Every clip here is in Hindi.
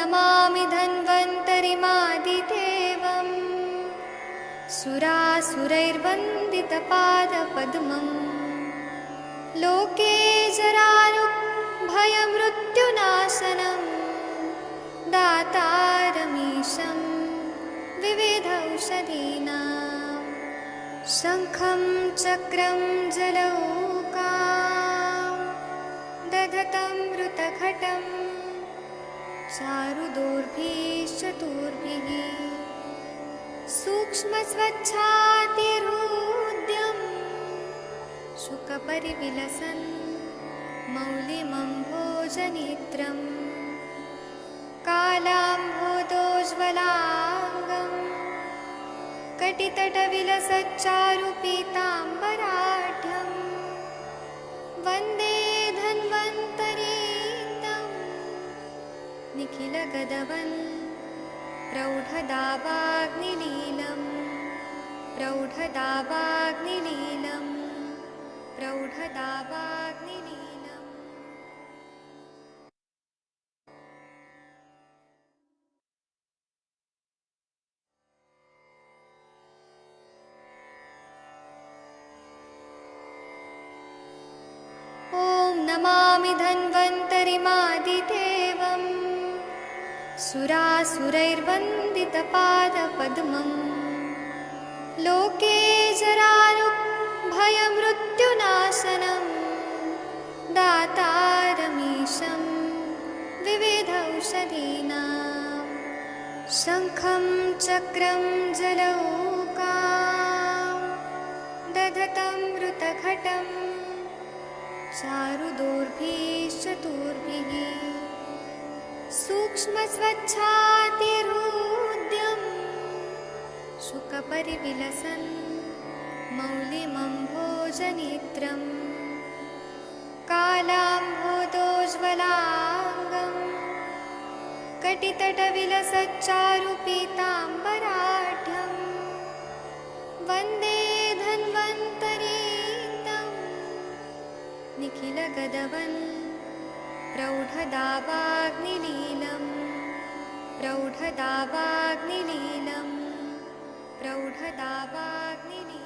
नमामि धन्वन्तरिमादिदेवम् सुरासुरैर्वन्दितपादपद्मम् लोके जरारुभयमृत्युनाशनं दातारमीशं विविधौषधीनां शङ्खं चक्रं जलौकां दधतं मृतघटं चारुदोर्भिश्चतुर्भिः सूक्ष्मस्वच्छातिहृद्यं शुकपरिविलसन् मौलिमम्भोजनेत्रम् कालाम्भोदोज्ज्वलाङ्गं कटितटविलसच्चारुपीताम्बराढ्यं वन्दे धन्वन्तरीतं निखिलगदवन् प्रौढदावाग्निलीलं प्रौढदावाग्निलीलं प्रौढदावाग्निलीलम्। ॐ नमामि धन्वन्तरिमादिदेवम् सुरासुरैर्वन्दितपादपद्मम् लोके जरारुभयमृत्युनाशनं दातारमीशं विविधौषधीनां शङ्खं चक्रं जलौकां दधतं मृतघटं चारुदोर्भिश्चतुर्भिः सूक्ष्मस्वच्छातिहृद्यं शुकपरिविलसन् मौलिमम्भोजनेत्रम् कालाम्भोदोज्ज्वलाङ्गं कटितटविलसच्चारुपीताम्बराढ्यं वन्दे धन्वन्तरीतं निखिलगदवन् प्रौढदावाग्निलीलं प्रौढदावाग्निलीलं प्रौढदावाग्निलीलम्।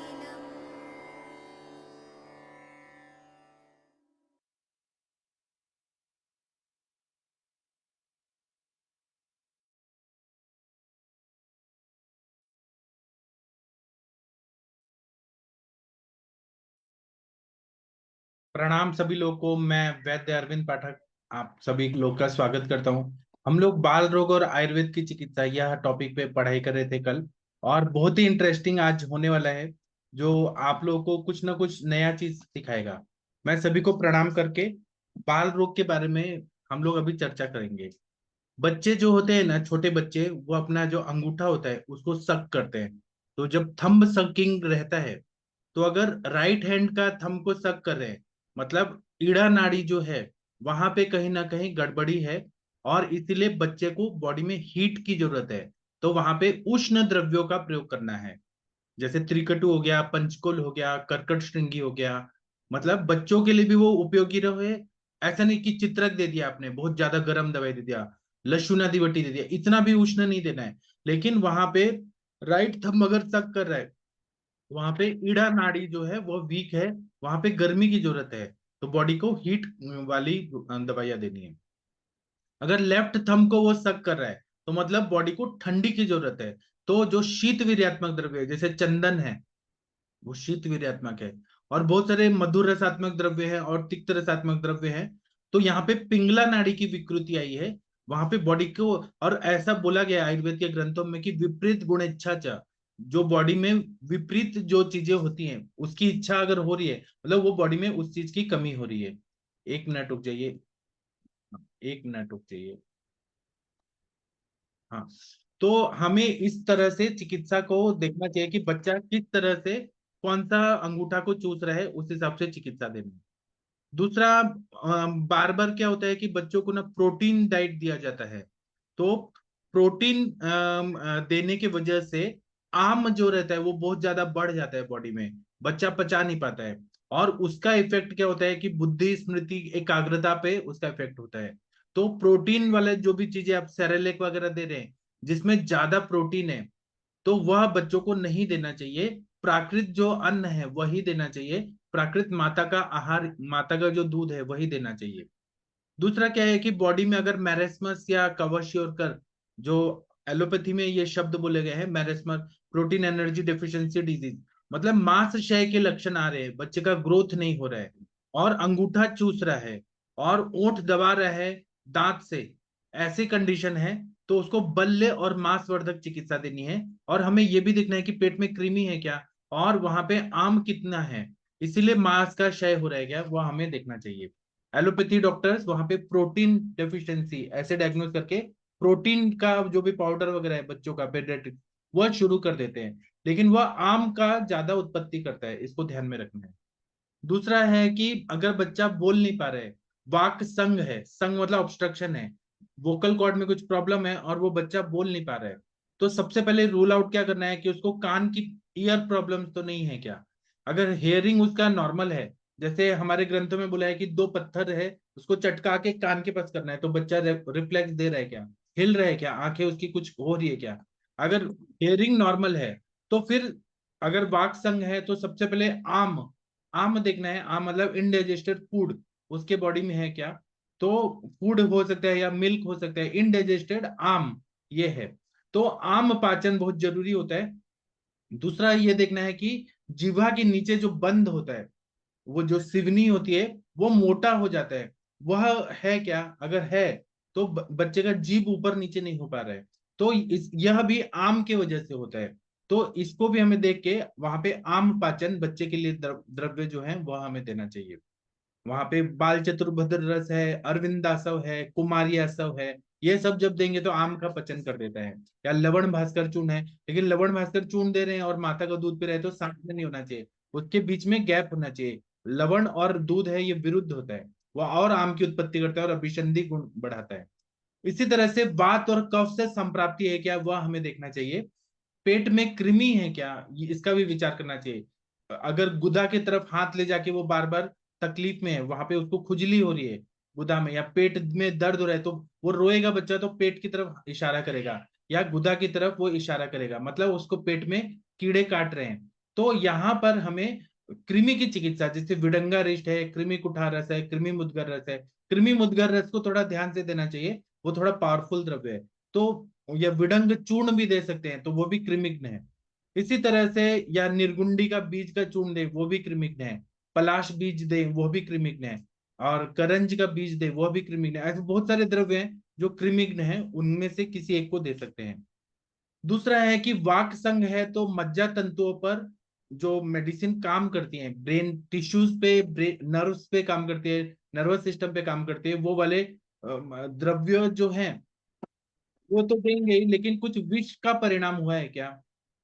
प्रणाम सभी लोगों को। मैं वैद्य अरविंद पाठक आप सभी लोग का स्वागत करता हूं। हम लोग बाल रोग और आयुर्वेद की चिकित्सा यह टॉपिक पे पढ़ाई कर रहे थे कल, और बहुत ही इंटरेस्टिंग आज होने वाला है जो आप लोगों को कुछ ना कुछ नया चीज सिखाएगा। मैं सभी को प्रणाम करके बाल रोग के बारे में हम लोग अभी चर्चा करेंगे। बच्चे जो होते हैं ना, छोटे बच्चे, वो अपना जो अंगूठा होता है उसको सक करते हैं। तो जब थंब सकिंग रहता है, तो अगर राइट हैंड का थंब को सक कर रहे हैं, मतलब ईड़ा नाड़ी जो है वहां पे कहीं ना कहीं गड़बड़ी है, और इसीलिए बच्चे को बॉडी में हीट की जरूरत है। तो वहां पे उष्ण द्रव्यों का प्रयोग करना है, जैसे त्रिकटु हो गया, पंचकोल हो गया, कर्कट श्रृंगी हो गया। मतलब बच्चों के लिए भी वो उपयोगी रहे। ऐसा नहीं कि चित्रक दे दिया आपने, बहुत ज्यादा गर्म दवाई दे दिया, लशुनादिवटी दे दिया, इतना भी उष्ण नहीं देना है। लेकिन वहां पे राइट थंब अगर सक कर रहा है, वहां पे ईड़ा नाड़ी जो है वो वीक है, वहां पे गर्मी की जरूरत है, तो बॉडी को हीट वाली दवाइयां देनी है। अगर लेफ्ट थंब को वो सक कर रहा है, तो मतलब बॉडी को ठंडी की जरूरत है। तो जो शीत वीर्यात्मक द्रव्य है, जैसे चंदन है, वो शीत वीर्यात्मक है। और बहुत सारे मधुर रसात्मक द्रव्य है और तिक्त रसात्मक द्रव्य है। तो यहाँ पे पिंगला नाड़ी की विकृति आई है, वहां पे बॉडी को, और ऐसा बोला गया आयुर्वेद के ग्रंथों में कि विपरीत गुण इच्छा च, जो बॉडी में विपरीत जो चीजें होती हैं उसकी इच्छा अगर हो रही है, मतलब वो बॉडी में उस चीज की कमी हो रही है। एक मिनट रुक जाइए, एक मिनट रुक जाइए। हाँ, तो हमें इस तरह से चिकित्सा को देखना चाहिए कि बच्चा किस तरह से कौन सा अंगूठा को चूस रहा है, उस हिसाब से चिकित्सा देनी है। दूसरा, बार बार क्या होता है कि बच्चों को ना प्रोटीन डाइट दिया जाता है। तो प्रोटीन देने की वजह से आम जो रहता है वो बहुत ज्यादा बढ़ जाता है बॉडी में, बच्चा पचा नहीं पाता है। और उसका इफेक्ट क्या होता है कि बुद्धि, स्मृति, एकाग्रता पे उसका इफेक्ट होता है। तो प्रोटीन वाले जो भी चीजें आप सेरेलेक वगैरह दे रहे हैं जिसमें ज्यादा प्रोटीन है, तो वह बच्चों को नहीं देना चाहिए। प्राकृत जो अन्न है वही देना चाहिए। प्राकृत माता का आहार, माता का जो दूध है वही देना चाहिए। दूसरा क्या है कि बॉडी में अगर मैरेस्मस या कवशियोरकर, जो एलोपैथी में ये शब्द बोले गए हैं, marasmus protein energy deficiency disease, मतलब मांसक्षय के लक्षण आ रहे हैं, बच्चे का ग्रोथ नहीं हो रहा है और अंगूठा चूस रहा है और ओंठ दबा रहा है दांत से, ऐसी कंडीशन है, तो उसको बल्ले और मांसवर्धक चिकित्सा देनी है। और हमें यह भी देखना है कि पेट में कृमि है क्या और वहां पे आम कितना है, इसीलिए मांस का क्षय हो रहा है क्या, वह हमें देखना चाहिए। एलोपैथी डॉक्टर्स वहां पे प्रोटीन डेफिशिएंसी ऐसे डायग्नोज करके प्रोटीन का जो भी पाउडर वगैरह है बच्चों का पेडियाट्रिक, वह शुरू कर देते हैं, लेकिन वह आम का ज्यादा उत्पत्ति करता है, इसको ध्यान में रखना है। दूसरा है कि अगर बच्चा बोल नहीं पा रहा है, वाक संघ है, संघ मतलब ऑब्स्ट्रक्शन है, वोकल कॉर्ड में कुछ प्रॉब्लम है और वो बच्चा बोल नहीं पा रहा है, तो सबसे पहले रूल आउट क्या करना है कि उसको कान की ईयर प्रॉब्लम तो नहीं है क्या। अगर हेयरिंग उसका नॉर्मल है, जैसे हमारे ग्रंथों में बोला है कि दो पत्थर है उसको चटका के कान के पास करना है, तो बच्चा रिफ्लेक्स दे रहा है क्या, हिल रहा है क्या, आंखें उसकी कुछ हो रही है क्या। अगर हेयरिंग नॉर्मल है तो फिर, अगर वाक संघ है तो सबसे पहले आम, आम देखना है। आम मतलब इनडाइजेस्टेड फूड उसके बॉडी में है क्या, तो फूड हो सकता है या मिल्क हो सकता है, इनडाइजेस्टेड आम ये है, तो आम पाचन बहुत जरूरी होता है। दूसरा ये देखना है कि जीवा के नीचे जो बंद होता है, वो जो सिवनी होती है वो मोटा हो जाता है, वह है क्या, अगर है तो बच्चे का जीभ ऊपर नीचे नहीं हो पा रहा है, तो यह भी आम के वजह से होता है। तो इसको भी हमें देख के वहां पे आम पाचन बच्चे के लिए द्रव्य जो है वह हमें देना चाहिए। वहां पे बाल चतुर्भद्र रस है, अरविंदासव है, कुमारियासव है, ये सब जब देंगे तो आम का पचन कर देता है। या लवण भास्कर चूर्ण है, लेकिन लवण भास्कर चूर्ण दे रहे हैं और माता का दूध पी रहे हैं तो साथ में नहीं होना चाहिए, उसके बीच में गैप होना चाहिए। लवण और दूध है ये विरुद्ध होता है, वह और आम की उत्पत्ति करता है और अभिसंधि गुण बढ़ाता है। इसी तरह से वात और कफ से संप्राप्ति है क्या, वह हमें देखना चाहिए। पेट में कृमि है क्या, इसका भी विचार करना चाहिए। अगर गुदा की तरफ हाथ ले जाके वो बार बार तकलीफ में है, वहां पे उसको खुजली हो रही है गुदा में, या पेट में दर्द हो रहा है, तो वो रोएगा बच्चा तो पेट की तरफ इशारा करेगा या गुदा की तरफ वो इशारा करेगा, मतलब उसको पेट में कीड़े काट रहे हैं। तो यहाँ पर हमें कृमि की चिकित्सा, जैसे विडंगा रिष्ट है, कृमि कुठार रस है, कृमि मुद्गर रस है, कृमि मुद्गर रस को थोड़ा ध्यान से देना चाहिए, वो थोड़ा पावरफुल द्रव्य है। तो या विडंग चूर्ण भी दे सकते हैं, तो वो भी कृमिग्न है। इसी तरह से या निर्गुंडी का बीज का चूर्ण दे, वो भी कृमिग्न है। पलाश बीज दे, वो भी कृमिग्न है। और करंज का बीज दे, वो भी कृमिग्न है। ऐसे बहुत सारे द्रव्य हैं जो कृमिग्न है, उनमें से किसी एक को दे सकते हैं। दूसरा है कि वाक संघ है तो मज्जा तंतुओं पर जो मेडिसिन काम करती है, ब्रेन टिश्यूज पे, नर्व्स पे काम करती है, नर्वस सिस्टम पे काम करती है, वो वाले द्रव्य जो हैं वो तो देंगे ही, लेकिन कुछ विष का परिणाम हुआ है क्या,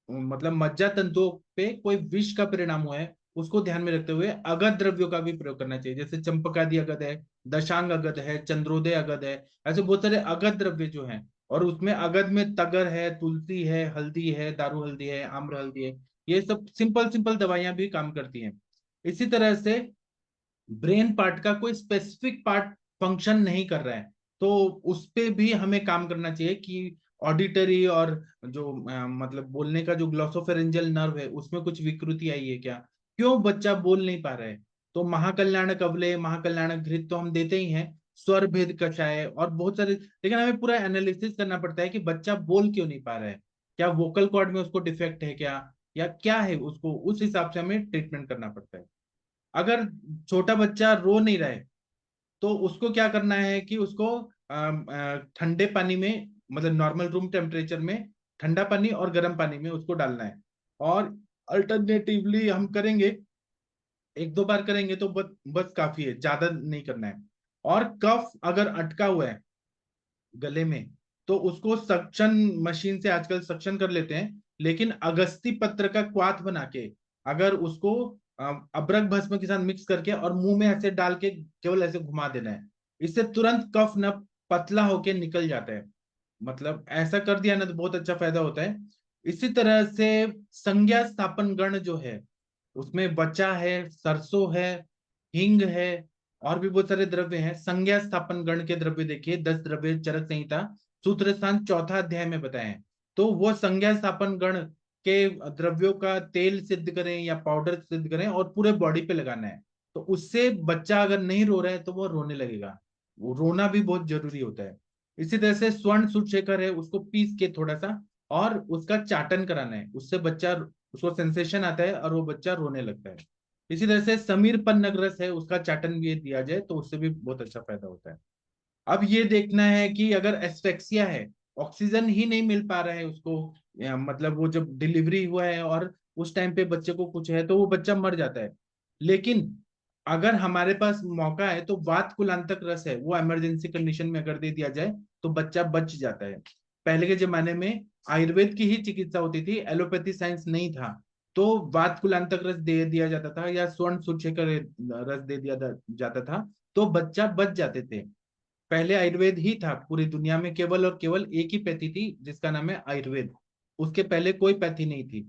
मतलब मज्जा तंतुओं पे कोई विष का परिणाम हुआ है, उसको ध्यान में रखते हुए अगध द्रव्यों का भी प्रयोग करना चाहिए। जैसे चंपकादि अगध है, दशांग अगध है, चंद्रोदय अगध है, ऐसे बहुत सारे अगध द्रव्य जो हैं, और उसमें अगध में तगर है, तुलसी है, हल्दी है, दारू हल्दी है, आम्र हल्दी है, ये सब सिंपल सिंपल दवाइयां भी काम करती हैं। इसी तरह से ब्रेन पार्ट का कोई स्पेसिफिक पार्ट फंक्शन नहीं कर रहा है, तो उस पे भी हमें काम करना चाहिए कि ऑडिटरी और जो मतलब बोलने का जो ग्लॉसोफेरेंजियल नर्व है उसमें कुछ विकृति आई है क्या, क्यों बच्चा बोल नहीं पा रहा है। तो महाकल्याणक अवले, महाकल्याणक घृत तो हम देते ही हैं, स्वर भेद कषाय और बहुत सारे, लेकिन हमें पूरा एनालिसिस करना पड़ता है कि बच्चा बोल क्यों नहीं पा रहा है, क्या वोकल कॉर्ड में उसको डिफेक्ट है क्या, या क्या है, उसको उस हिसाब से हमें ट्रीटमेंट करना पड़ता है। अगर छोटा बच्चा रो नहीं रहा है तो उसको क्या करना है कि उसको ठंडे पानी में, मतलब नॉर्मल रूम टेम्परेचर में ठंडा पानी और गर्म पानी में उसको डालना है, और अल्टरनेटिवली हम करेंगे, एक दो बार करेंगे तो बस काफी है, ज्यादा नहीं करना है। और कफ अगर अटका हुआ है गले में, तो उसको सक्शन मशीन से आजकल सक्शन कर लेते हैं, लेकिन अगस्ती पत्र का क्वाथ बना के अगर उसको अबरक भस्म के साथ मिक्स करके और मुंह में ऐसे डाल के केवल ऐसे घुमा देना है, इससे तुरंत कफ न पतला होके निकल जाता है। मतलब ऐसा कर दिया ना तो बहुत अच्छा फायदा होता है। इसी तरह से संज्ञा स्थापन गण जो है, उसमें बचा है, सरसों है, हींग है, और भी बहुत सारे द्रव्य हैं। संज्ञा स्थापन गण के द्रव्य देखिए, 10 द्रव्य चरक संहिता सूत्र स्थान चौथा अध्याय में बताए हैं। तो वो संज्ञा स्थापन गण के द्रव्यों का तेल सिद्ध करें या पाउडर सिद्ध करें और पूरे बॉडी पे लगाना है। तो उससे बच्चा अगर नहीं रो रहा है तो वो रोने लगेगा। वो रोना भी बहुत जरूरी होता है। इसी तरह से स्वर्ण सुरशेखर है, उसको पीस के थोड़ा सा और उसका चाटन कराना है, उससे बच्चा, उसको सेंसेशन आता है और वो बच्चा रोने लगता है। इसी तरह से समीर पन्नग रस है, उसका चाटन भी दिया जाए तो उससे भी बहुत अच्छा फायदा होता है। अब ये देखना है कि अगर एस्फेक्सिया है, ऑक्सीजन ही नहीं मिल पा रहा है उसको, मतलब वो जब डिलीवरी हुआ है और उस टाइम पे बच्चे को कुछ है तो वो बच्चा मर जाता है। लेकिन अगर हमारे पास मौका है तो वात कुलांतक रस है, वो इमरजेंसी कंडीशन में अगर दे दिया जाए तो बच्चा बच जाता है। पहले के जमाने में आयुर्वेद की ही चिकित्सा होती थी, एलोपैथी साइंस नहीं था। तो वात कुलांतक रस दे दिया जाता था या स्वर्ण सुचेकर रस दे दिया जाता था, तो बच्चा बच जाते थे। पहले आयुर्वेद ही था पूरी दुनिया में, केवल और केवल एक ही पैथी थी जिसका नाम है आयुर्वेद। उसके पहले कोई पैथी नहीं थी।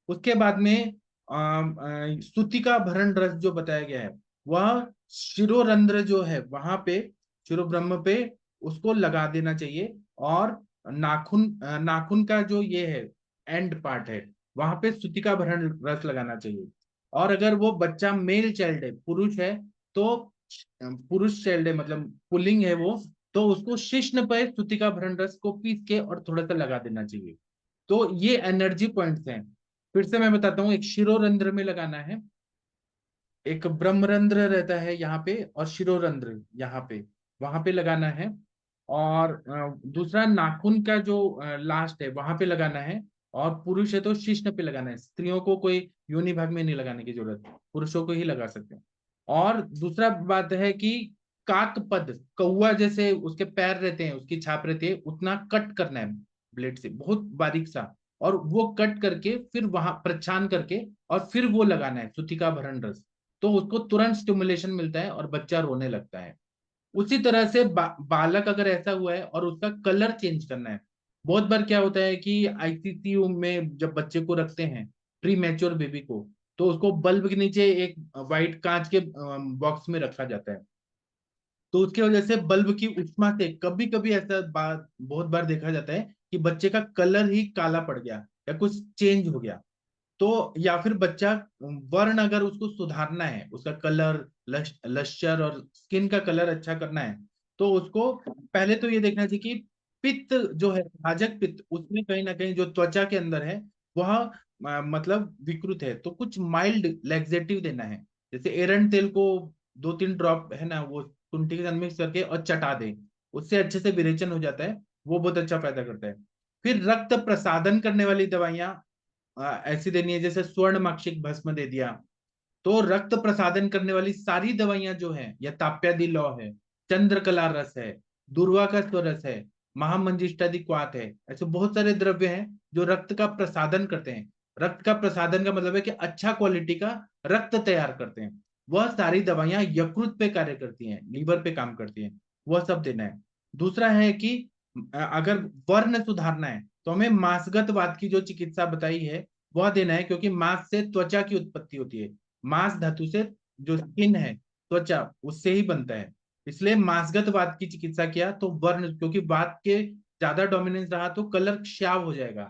उसके बाद में सूतिका भरण रस जो बताया गया है, वह शिरोरंध्र जो है वहां पे, शिरोब्रह्म पे उसको लगा देना चाहिए। और नाखून का जो ये है एंड पार्ट है, वहां पे सूतिका भरण रस लगाना चाहिए। और अगर वो बच्चा मेल चाइल्ड है, पुरुष है, तो पुरुष चाइल्ड है मतलब पुल्लिंग है वो, तो उसको शिश्न पे सूतिका भरण रस को पीस के और थोड़ा सा लगा देना चाहिए। तो ये एनर्जी पॉइंट्स हैं। फिर से मैं बताता हूँ, एक शिरोरंध्र में लगाना है, एक ब्रह्मरंध्र रहता है यहाँ पे और शिरोरंध्र यहाँ पे, वहां पे लगाना है। और दूसरा नाखून का जो लास्ट है वहां पे लगाना है। और पुरुष है तो शिश्न पे लगाना है। स्त्रियों को कोई योनि भाग में नहीं लगाने की जरूरत, पुरुषों को ही लगा सकते हैं। और दूसरा बात है कि काकपद, कौवा जैसे उसके पैर रहते हैं, उसकी छाप रहती है, उतना कट करना है ब्लेड से, बहुत बारीक सा। और वो कट करके फिर वहां प्रच्छान करके और फिर वो लगाना है सूतिका भरण रस। तो उसको तुरंत स्टिमुलेशन मिलता है और बच्चा रोने लगता है। उसी तरह से बालक अगर ऐसा हुआ है और उसका कलर चेंज करना है। बहुत बार क्या होता है कि आईसीसीयू में जब बच्चे को रखते हैं, प्री मैच्योर बेबी को, तो उसको बल्ब के नीचे एक व्हाइट कांच के बॉक्स में रखा जाता है। तो उसकी वजह से बल्ब की ऊष्मा से कभी कभी ऐसा बात बहुत बार देखा जाता है कि बच्चे का कलर ही काला पड़ गया या कुछ चेंज हो गया। तो या फिर बच्चा, वर्ण अगर उसको सुधारना है, उसका कलर, लश्चर और स्किन का कलर अच्छा करना है, तो उसको पहले तो ये देखना चाहिए कि पित्त जो है, भाजक पित्त, उसमें कहीं ना कहीं जो त्वचा के अंदर है वह मतलब विकृत है, तो कुछ माइल्ड लैक्सेटिव देना है। जैसे एरंड तेल को 2-3 ड्रॉप है ना, वो कुंठी के साथ मिक्स करके और चटा दे, उससे अच्छे से विरेचन हो जाता है, वो बहुत अच्छा फायदा करता है। फिर रक्त प्रसादन करने वाली दवाइयां ऐसी देनी है, जैसे स्वर्ण माक्षिक भस्म दे दिया। तो रक्त प्रसादन करने वाली सारी दवाइयां जो है, या ताप्यादि लौ है, चंद्रकला रस है, दुर्वा का स्वरस है, महामंजिष्टादि क्वाथ है, ऐसे बहुत सारे द्रव्य हैं जो रक्त का प्रसादन करते हैं। रक्त का प्रसादन का मतलब है कि अच्छा क्वालिटी का रक्त तैयार करते हैं। वह सारी दवाइयां यकृत पे कार्य करती हैं, लीवर पे काम करती हैं, वह सब देना है। दूसरा है कि अगर वर्ण सुधारना है तो हमें मांसगत वात की जो चिकित्सा बताई है वह देना है, क्योंकि मांस से त्वचा की उत्पत्ति होती है। मांस धातु से, जो स्किन है, त्वचा, उससे ही बनता है। इसलिए मांसगत वात की चिकित्सा किया तो वर्ण, क्योंकि वात के ज्यादा डोमिनेंस रहा तो कलर क्षाव हो जाएगा।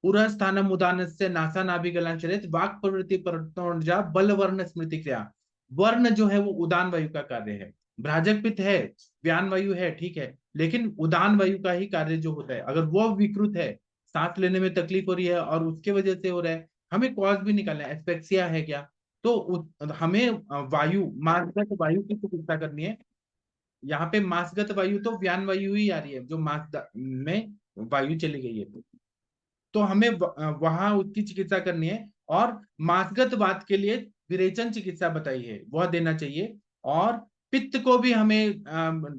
पुरः स्थानम उदानस्य नासा नाभि गलांचरित वाक प्रवृत्ति परतोजा बल वर्ण स्मृति क्रिया। वर्ण जो है वो उदान वायु का कार्य है। भ्राजक पित्त है, व्यान वायु है, ठीक है, लेकिन उदान वायु का ही कार्य जो होता है, अगर वो विकृत है, सांस लेने में तकलीफ हो रही है और उसके वजह से हो रहा है, हमें कॉज भी निकालना है, एस्पेक्सिया है क्या, तो हमें वायु, मार्गगत वायु की चिकित्सा करनी है। यहाँ पे मासगत वायु तो व्यान वायु ही आ रही है, जो मास में वायु चली गई है। तो हमें वहां उसकी चिकित्सा करनी है। और मासगत वात के लिए विरेचन चिकित्सा बताई है, वह देना चाहिए। और पित्त को भी हमें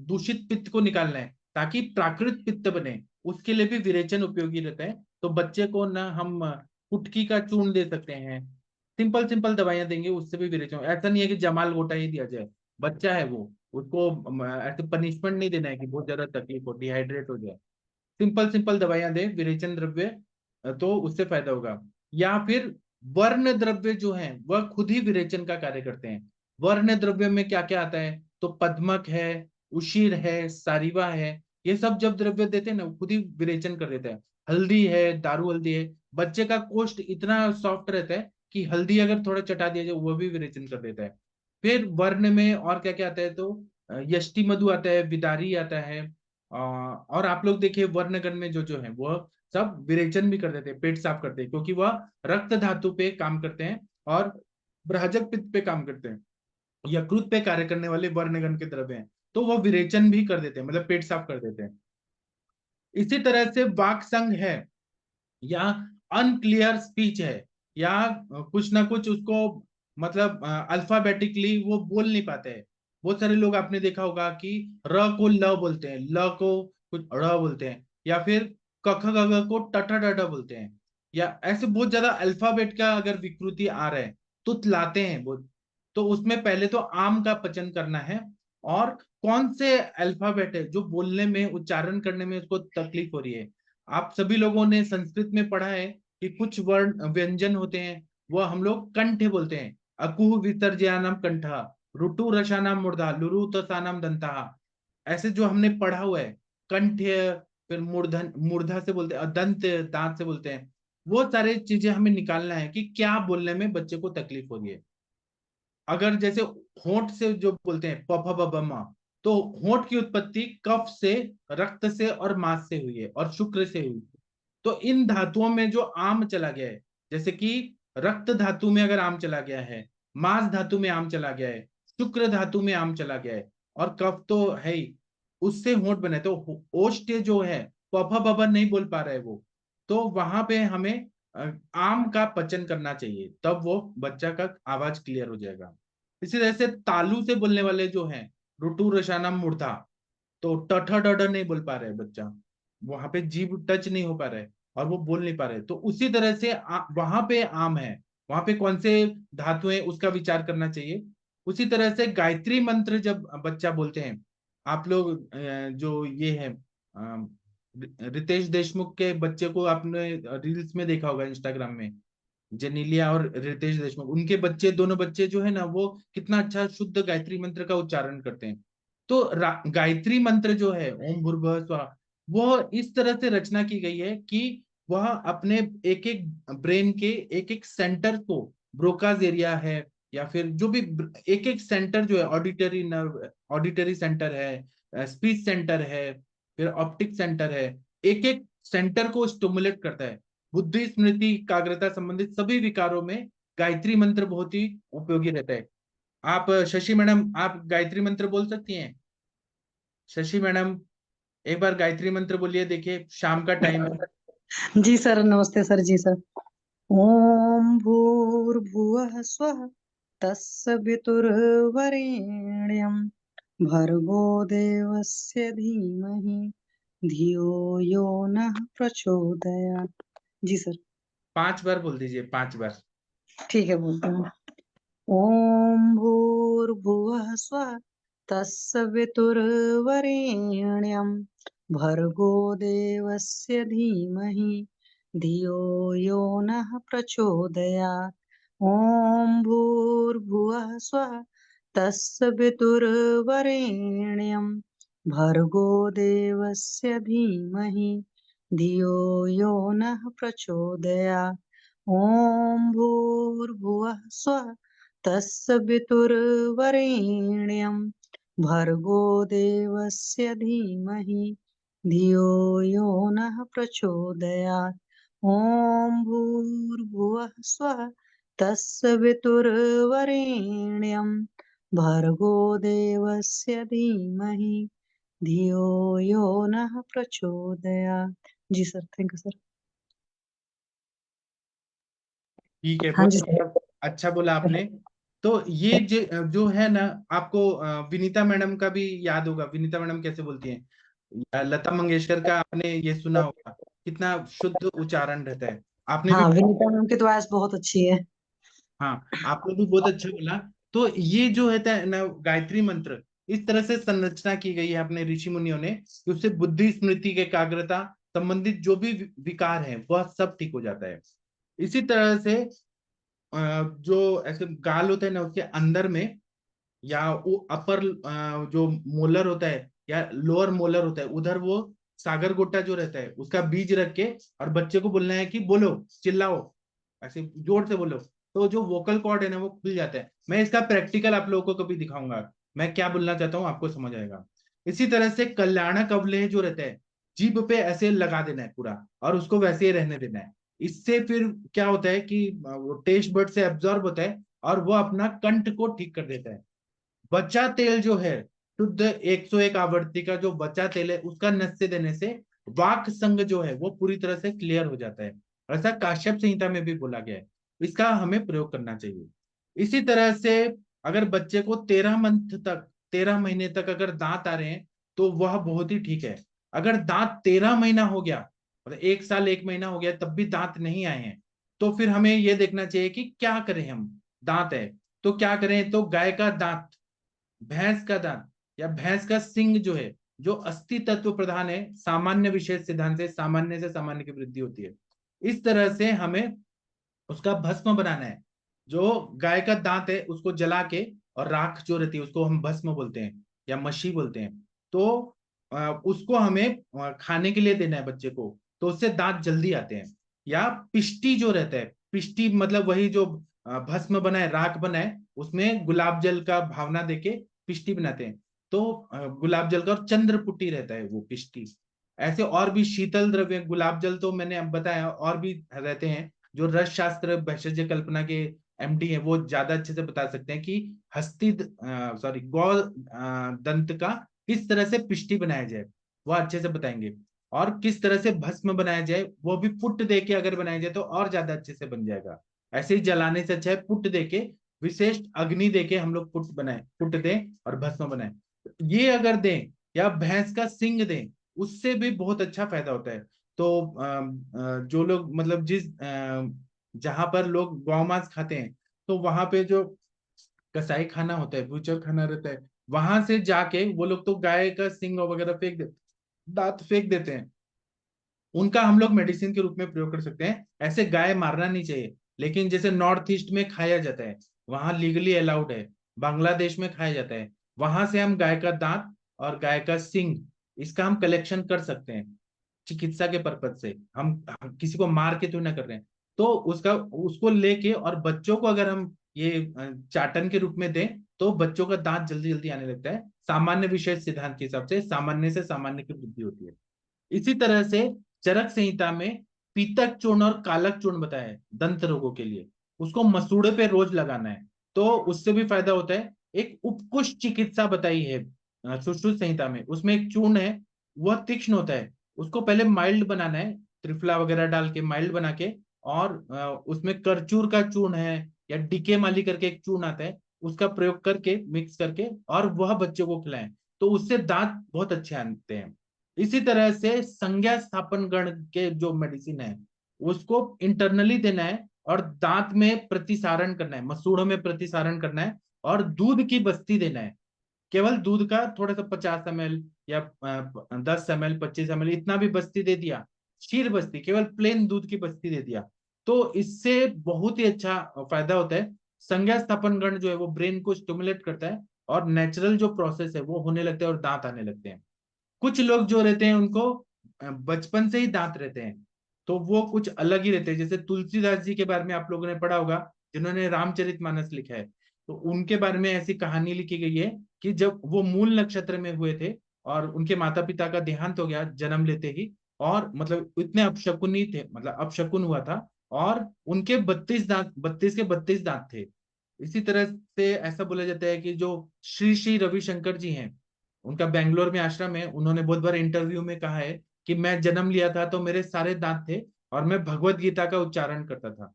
दूषित पित्त को निकालना है ताकि प्राकृत पित्त बने, उसके लिए भी विरेचन उपयोगी रहता है। तो बच्चे को ना हम कुटकी का चूर्ण दे सकते हैं, सिंपल सिंपल दवाइयां देंगे, उससे भी विरेचन। ऐसा नहीं है कि जमाल गोटा ही दिया जाए, बच्चा है वो, उसको ऐसे पनिशमेंट नहीं देना है कि बहुत ज्यादा तकलीफ हो, डिहाइड्रेट हो जाए। सिंपल सिंपल दवाइयां दे, विरेचन द्रव्य, तो उससे फायदा होगा। या फिर वर्ण द्रव्य जो है वह खुद ही विरेचन का कार्य करते हैं। वर्ण द्रव्य में क्या क्या आता है? तो पद्मक है, उशीर है, सारिवा है, ये सब जब द्रव्य देते हैं ना खुद ही विरेचन कर देते हैं। हल्दी है, दारू हल्दी है, बच्चे का कोष्ठ इतना सॉफ्ट रहता है कि हल्दी अगर थोड़ा चटा दिया जाए वो भी विरेचन कर देता है। फिर वर्ण में और क्या क्या आता है, तो यष्टि मधु आता है, विदारी आता है, और आप लोग देखिए वर्णगण में जो जो है वो सब विरेचन भी कर देते हैं, पेट साफ करते हैं, क्योंकि वह रक्त धातु पे काम करते हैं और ब्रहजक पित्त पे काम करते हैं, यकृत पे कार्य करने वाले वर्णगण के द्रव्य हैं, तो वो विरेचन भी कर देते हैं, मतलब पेट साफ कर देते हैं। इसी तरह से वाक संघ है, या अनक्लियर स्पीच है, या कुछ ना कुछ उसको मतलब अल्फाबेटिकली वो बोल नहीं पाते हैं। बहुत सारे लोग आपने देखा होगा कि र को ल बोलते हैं, ल को कुछ ड़ बोलते हैं, या फिर क ख ग घ को ट ठ ड ढ बोलते हैं, या ऐसे बहुत ज्यादा अल्फाबेट का अगर विकृति आ रहा है तो लाते हैं वो। तो उसमें पहले तो आम का पचन करना है, और कौन से अल्फाबेट है जो बोलने में उच्चारण करने में उसको तकलीफ हो रही है। आप सभी लोगों ने संस्कृत में पढ़ा है कि कुछ वर्ण व्यंजन होते हैं वो हम लोग कंठ बोलते हैं, अकुह विसर्जयानाम कंठा, रुटु रसानाम मूर्धा, लुरु तसानाम दंता। ऐसे जो हमने पढ़ा हुआ है, कंठ, फिर मूर्धन, मूर्धा से बोलते हैं, दंत दांत से बोलते हैं, वो सारे चीजें हमें निकालना है कि क्या बोलने में बच्चे को तकलीफ हो रही है। अगर जैसे होंठ से जो बोलते हैं प फ ब ब म, तो होंठ की उत्पत्ति कफ से, रक्त से और मांस से हुई है और शुक्र से हुई है। तो इन धातुओं में जो आम चला गया है, जैसे कि रक्त धातु में अगर आम चला गया है, मांस धातु में आम चला गया है, शुक्र धातु में आम चला गया है, और कफ तो है ही, उससे होंठ बने, तो ओष्ठ जो है प फ ब ब नहीं बोल पा रहा है वो, तो वहां पे हमें आम का पचन करना चाहिए, तब वो बच्चा का आवाज क्लियर हो जाएगा। इसी तरह से तालु से बोलने वाले जो हैं, रुटु रसाना मूर्धा, तो ट ठ ड ढ नहीं बोल पा रहे बच्चा, वहां पे जीभ टच नहीं हो पा रहा है और वो बोल नहीं पा रहे, तो उसी तरह से वहां पे आम है, वहां पे कौन से धातु है उसका विचार करना चाहिए। उसी तरह से गायत्री मंत्र जब बच्चा बोलते हैं, आप लोग जो ये है रितेश देशमुख के बच्चे को आपने रील्स में देखा होगा, इंस्टाग्राम में, जेनिलिया और रितेश देशमुख, उनके बच्चे, दोनों बच्चे जो है ना वो कितना अच्छा शुद्ध गायत्री मंत्र का उच्चारण करते हैं। तो गायत्री मंत्र जो है ओम भूर्भुवः स्वः, वो इस तरह से रचना की गई है कि वह अपने एक एक ब्रेन के एक एक सेंटर को, ब्रोकाज एरिया है, या फिर जो भी एक एक सेंटर जो है, ऑडिटरी नर्व, ऑडिटरी सेंटर है, स्पीच सेंटर है, फिर ऑप्टिक सेंटर है, एक एक सेंटर को स्टिमुलेट करता है। बुद्धि, स्मृति, एकाग्रता संबंधित सभी विकारों में गायत्री मंत्र बहुत ही उपयोगी रहता है। आप शशि मैडम, आप गायत्री मंत्र बोल सकती हैं? शशि मैडम, एक बार गायत्री मंत्र बोलिए, देखिए शाम का टाइम है। जी सर, नमस्ते सर। जी सर। ओम भूर्भुवः स्वः तत्सवितुर्वरेण्यं भर्गो देवस्य धीमहि धियो यो नः प्रचोदयात्। जी सर। 5 बार बोल दीजिए, 5 बार। ठीक है, बोलते हैं। ओम भूर्भुवः स्वः तत्सवितुर्वरेण्यं भर्गो देवस्य धीमहि धियो यो नः प्रचोदयात्। ओम भूर्भुवः स्वः तत्सवितुर्वरेण्यं भर्गो देवस्य धीमहि धियो यो नः प्रचोदयात्। ओम भूर्भुवः स्वः तत्सवितुर्वरेण्यं भर्गो देवस्य धीमहि धियो यो नः प्रचोदयात्। ओम भूर्भुवः स्वः तत्सवितुर्वरेण्यं भर्गो देवस्य धीमहि धियो यो नः प्रचोदयात्। जी सर, थैंक यू सर। ठीक है, हाँ बहुत जी सर। अच्छा बोला आपने। तो ये जो है ना, आपको विनीता मैडम का भी याद होगा, विनीता मैडम कैसे बोलती हैं, या लता मंगेशकर का आपने ये सुना होगा, कितना शुद्ध उच्चारण रहता है। आपने भी, हाँ, विनीता मैम की तो आवाज बहुत अच्छी है। हाँ, आपने भी बहुत अच्छा बोला। तो ये जो है ना गायत्री मंत्र, इस तरह से संरचना की गई है अपने ऋषि मुनियों ने कि उससे बुद्धि, स्मृति, एकाग्रता संबंधित जो भी विकार है वह सब ठीक हो जाता है। इसी तरह से जो ऐसे गाल होता है ना उसके अंदर में या वो अपर जो मोलर होता है या लोअर मोलर होता है, उधर वो सागर गोटा जो रहता है उसका बीज रख के और बच्चे को बोलना है कि बोलो, चिल्लाओ, ऐसे जोर से बोलो, तो जो वोकल कॉर्ड है ना वो खुल जाता है। मैं इसका प्रैक्टिकल आप लोगों को कभी दिखाऊंगा, मैं क्या बोलना चाहता हूँ आपको समझ आएगा। इसी तरह से कल्याणक अवलेह जो रहता है, जीभ पे ऐसे लगा देना है पूरा और उसको वैसे ही रहने देना है। इससे फिर क्या होता है कि वो टेस्ट बर्ड से एब्जॉर्ब होता है और वो अपना कंठ को ठीक कर देता है। बचा तेल जो है, शुद्ध 101 आवृत्ति का जो बचा तेल है उसका नस्य देने से वाक संग जो है वो पूरी तरह से क्लियर हो जाता है। ऐसा काश्यप संहिता में भी बोला गया है। इसका हमें प्रयोग करना चाहिए। इसी तरह से अगर बच्चे को 13 महीने तक अगर दांत आ रहे हैं तो वह बहुत ही ठीक है। अगर दांत 13 महीना हो गया, मतलब 1 साल 1 महीना हो गया तब भी दांत नहीं आए हैं, तो फिर हमें यह देखना चाहिए कि क्या करें हम। दांत है तो क्या करें, तो गाय का दांत, भैंस का दांत या भैंस का सिंग जो है, जो अस्थि तत्व प्रधान है, सामान्य विशेष सिद्धांत से सामान्य की वृद्धि होती है। इस तरह से हमें उसका भस्म बनाना है। जो गाय का दांत है उसको जला के, और राख जो रहती है उसको हम भस्म बोलते हैं या मशी बोलते हैं, तो उसको हमें खाने के लिए देना है बच्चे को, तो उससे दांत जल्दी आते हैं। या पिष्टी जो रहता है, पिष्टी मतलब वही जो भस्म बनाए, राख बनाए, उसमें गुलाब जल का भावना देके पिष्टी बनाते हैं। तो गुलाब जल का और चंद्रपुटी रहता है वो पिष्टी। ऐसे और भी शीतल द्रव्य, गुलाब जल तो मैंने अब बताया, और भी रहते हैं जो रस शास्त्र भैषज कल्पना के एमडी है वो ज्यादा अच्छे से बता सकते हैं कि हस्ती सॉरी गौ दंत का किस तरह से पिष्टी बनाया जाए, वो अच्छे से बताएंगे। और किस तरह से भस्म बनाया जाए वो भी पुट दे के अगर बनाया जाए तो और ज्यादा अच्छे से बन जाएगा। ऐसे ही जलाने से अच्छा है पुट दे के, विशेष अग्नि दे के हम लोग पुट बनाए, पुट दें और भस्म बनाए। ये अगर दें या भैंस का सिंग दें, उससे भी बहुत अच्छा फायदा होता है। तो जो लोग मतलब जहां पर लोग गौ मांस खाते हैं, तो वहां पे जो कसाई खाना होता है, बूचर खाना रहता है, वहां से जाके वो लोग तो गाय का सिंग वगैरह फेंक देते, दांत फेंक देते हैं। उनका हम लोग मेडिसिन के रूप में प्रयोग कर सकते हैं। ऐसे गाय मारना नहीं चाहिए, लेकिन जैसे नॉर्थ ईस्ट में खाया जाता है, वहां लीगली अलाउड है, बांग्लादेश में खाया जाता है, वहां से हम गाय का दांत और गाय का सिंग, इसका हम कलेक्शन कर सकते हैं चिकित्सा के पर्पज से। हम किसी को मार के तो ना कर रहे हैं। तो उसका उसको लेके और बच्चों को अगर हम ये चाटन के रूप में दें, तो बच्चों का दांत जल्दी जल्दी आने लगता है। सामान्य विशेष सिद्धांत के हिसाब से सामान्य से सामान्य की वृद्धि होती है। इसी तरह से चरक संहिता में पीतक चूर्ण और कालक चूर्ण बताया है दंत रोगों के लिए। उसको मसूड़े पे रोज लगाना है, तो उससे भी फायदा होता है। एक उपकुश चिकित्सा बताई है सुश्रुत संहिता में, उसमें एक चूर्ण है, वह तीक्ष्ण होता है। उसको पहले माइल्ड बनाना है, त्रिफला वगैरह डाल के माइल्ड बना के, और उसमें करचूर का चूर्ण है या डीके माली करके एक चूर्ण आता है, उसका प्रयोग करके मिक्स करके और वह बच्चों को खिलाएं, तो उससे दांत बहुत अच्छे आते हैं। इसी तरह से संज्ञा स्थापन गण के जो मेडिसिन है उसको इंटरनली देना है, और दांत में प्रतिसारण करना है, मसूड़ों में प्रतिसारण करना है, और दूध की बस्ती देना है। केवल दूध का थोड़ा सा 50 ml या 10 ml 25 ml इतना भी बस्ती दे दिया, क्षीर बस्ती, केवल प्लेन दूध की बस्ती दे दिया, तो इससे बहुत ही अच्छा फायदा होता है। संज्ञा स्थापन गण जो है वो ब्रेन को स्टिमुलेट करता है, और नेचुरल जो प्रोसेस है वो होने लगता है और दांत आने लगते हैं। कुछ लोग जो रहते हैं उनको बचपन से ही दांत रहते हैं, तो वो कुछ अलग ही रहते हैं। जैसे तुलसीदास जी के बारे में आप लोगों ने पढ़ा होगा, जिन्होंने रामचरितमानस लिखा है, तो उनके बारे में ऐसी कहानी लिखी गई है कि जब वो मूल नक्षत्र में हुए थे और उनके माता पिता का देहांत हो गया जन्म लेते ही, और मतलब इतने अपशकुनी थे, मतलब अपशकुन हुआ था, और उनके 32 दांत, 32 के 32 दांत थे। इसी तरह से ऐसा बोला जाता है कि जो श्री श्री रविशंकर जी हैं, उनका बेंगलोर में आश्रम है, उन्होंने बहुत बार इंटरव्यू में कहा है कि मैं जन्म लिया था तो मेरे सारे दांत थे और मैं भगवत गीता का उच्चारण करता था।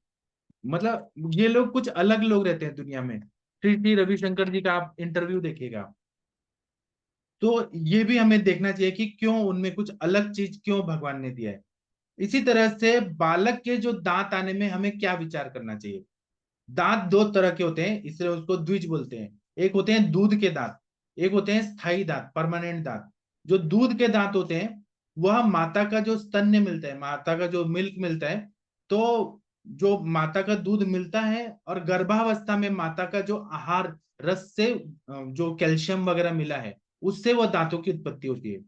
मतलब ये लोग कुछ अलग लोग रहते हैं दुनिया में। श्री श्री रविशंकर जी का आप इंटरव्यू देखिएगा, तो ये भी हमें देखना चाहिए कि क्यों उनमें कुछ अलग चीज क्यों भगवान ने दिया है। इसी तरह से बालक के जो दांत आने में हमें क्या विचार करना चाहिए। दांत दो तरह के होते हैं, इसलिए उसको द्विज बोलते हैं। एक होते हैं दूध के दांत, एक होते हैं स्थायी दांत, परमानेंट दांत। जो दूध के दांत होते हैं वह माता का जो स्तन्य मिलता है, माता का जो मिल्क मिलता है, तो जो माता का दूध मिलता है और गर्भावस्था में माता का जो आहार रस से जो कैल्शियम वगैरह मिला है उससे वो दांतों की उत्पत्ति होती है।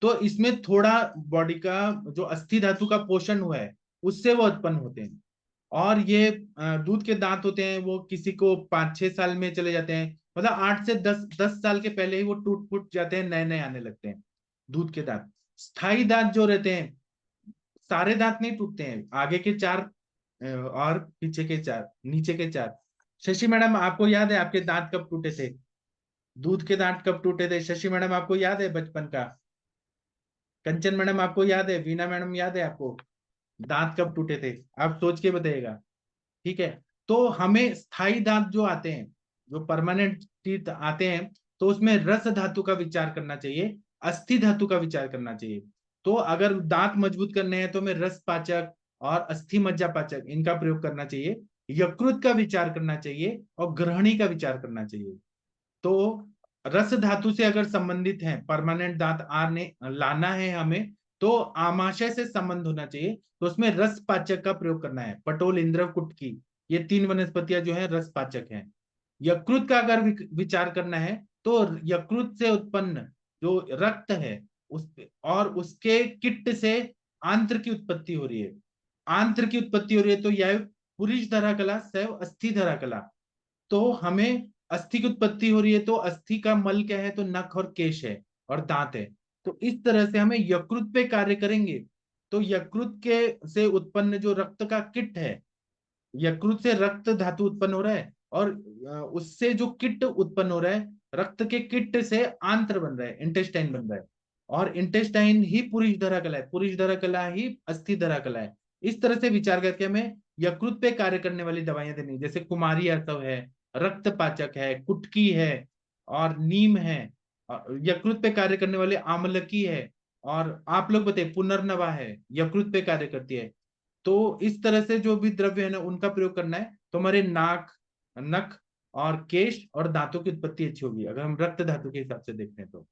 तो इसमें थोड़ा बॉडी का जो अस्थि धातु का पोषण हुआ है उससे वो उत्पन्न होते हैं। और ये दूध के दांत होते हैं वो किसी को 5-6 साल में चले जाते हैं, मतलब 8 से 10 साल के पहले ही वो टूट फूट जाते हैं, नए नए आने लगते हैं दूध के दांत। स्थायी दांत जो रहते हैं, सारे दांत नहीं टूटते हैं, आगे के 4 और पीछे के 4, नीचे के 4। शशि मैडम आपको याद है आपके दांत कब टूटे थे? दूध के दांत कब टूटे थे शशि मैडम, आपको याद है बचपन का? कंचन मैडम आपको याद है? वीना मैडम याद है आपको दांत कब टूटे थे? आप सोच के बताइएगा। ठीक है, तो हमें स्थायी दांत जो आते हैं, जो परमानेंट टीथ आते हैं, तो उसमें रस धातु का विचार करना चाहिए, अस्थि धातु का विचार करना चाहिए। तो अगर दांत मजबूत करने हैं तो हमें रस पाचक और अस्थि मज्जा पाचक इनका प्रयोग करना चाहिए, यकृत का विचार करना चाहिए और ग्रहणी का विचार करना चाहिए। तो रस धातु से अगर संबंधित है, परमानेंट दांत आने लाना है हमें, तो आमाशय से संबंध होना चाहिए, तो उसमें रस पाचक का प्रयोग करना है। पटोल, इंद्रव, कुटकी, ये 3 वनस्पतियां जो है रस पाचक हैं। यकृत का अगर विचार करना है तो यकृत से उत्पन्न जो रक्त है उस और उसके किट्ट से आंत्र की उत्पत्ति हो रही है। आंत्र की उत्पत्ति हो रही है तो यह पुरुष धरा कला सैव अस्थि धरा कला। तो हमें अस्थि की उत्पत्ति हो रही है, तो अस्थि का मल क्या है? तो नख और केश है और दांत है। तो इस तरह से हमें यकृत पे कार्य करेंगे। तो यकृत के से उत्पन्न जो रक्त का किट है, यकृत से रक्त धातु उत्पन्न हो रहा है और उससे जो किट उत्पन्न हो रहा है, रक्त के किट से आंत्र बन रहा है, इंटेस्टाइन बन रहा है। और इंटेस्टाइन ही पुरुष धरा कला है, पुरुष धरा कला ही अस्थि धरा कला है। इस तरह से विचार करके हमें यकृत पे कार्य करने वाली दवाइयां देनी, जैसे कुमारी आसव है, रक्त पाचक है, कुटकी है और नीम है। यकृत पे कार्य करने वाले आमलकी है, और आप लोग बताइए पुनर्नवा है, यकृत पे कार्य करती है। तो इस तरह से जो भी द्रव्य है ना उनका प्रयोग करना है, तो हमारे नाक, नख और केश और दांतों की उत्पत्ति अच्छी होगी अगर हम रक्त धातु के हिसाब से देखते हैं। तो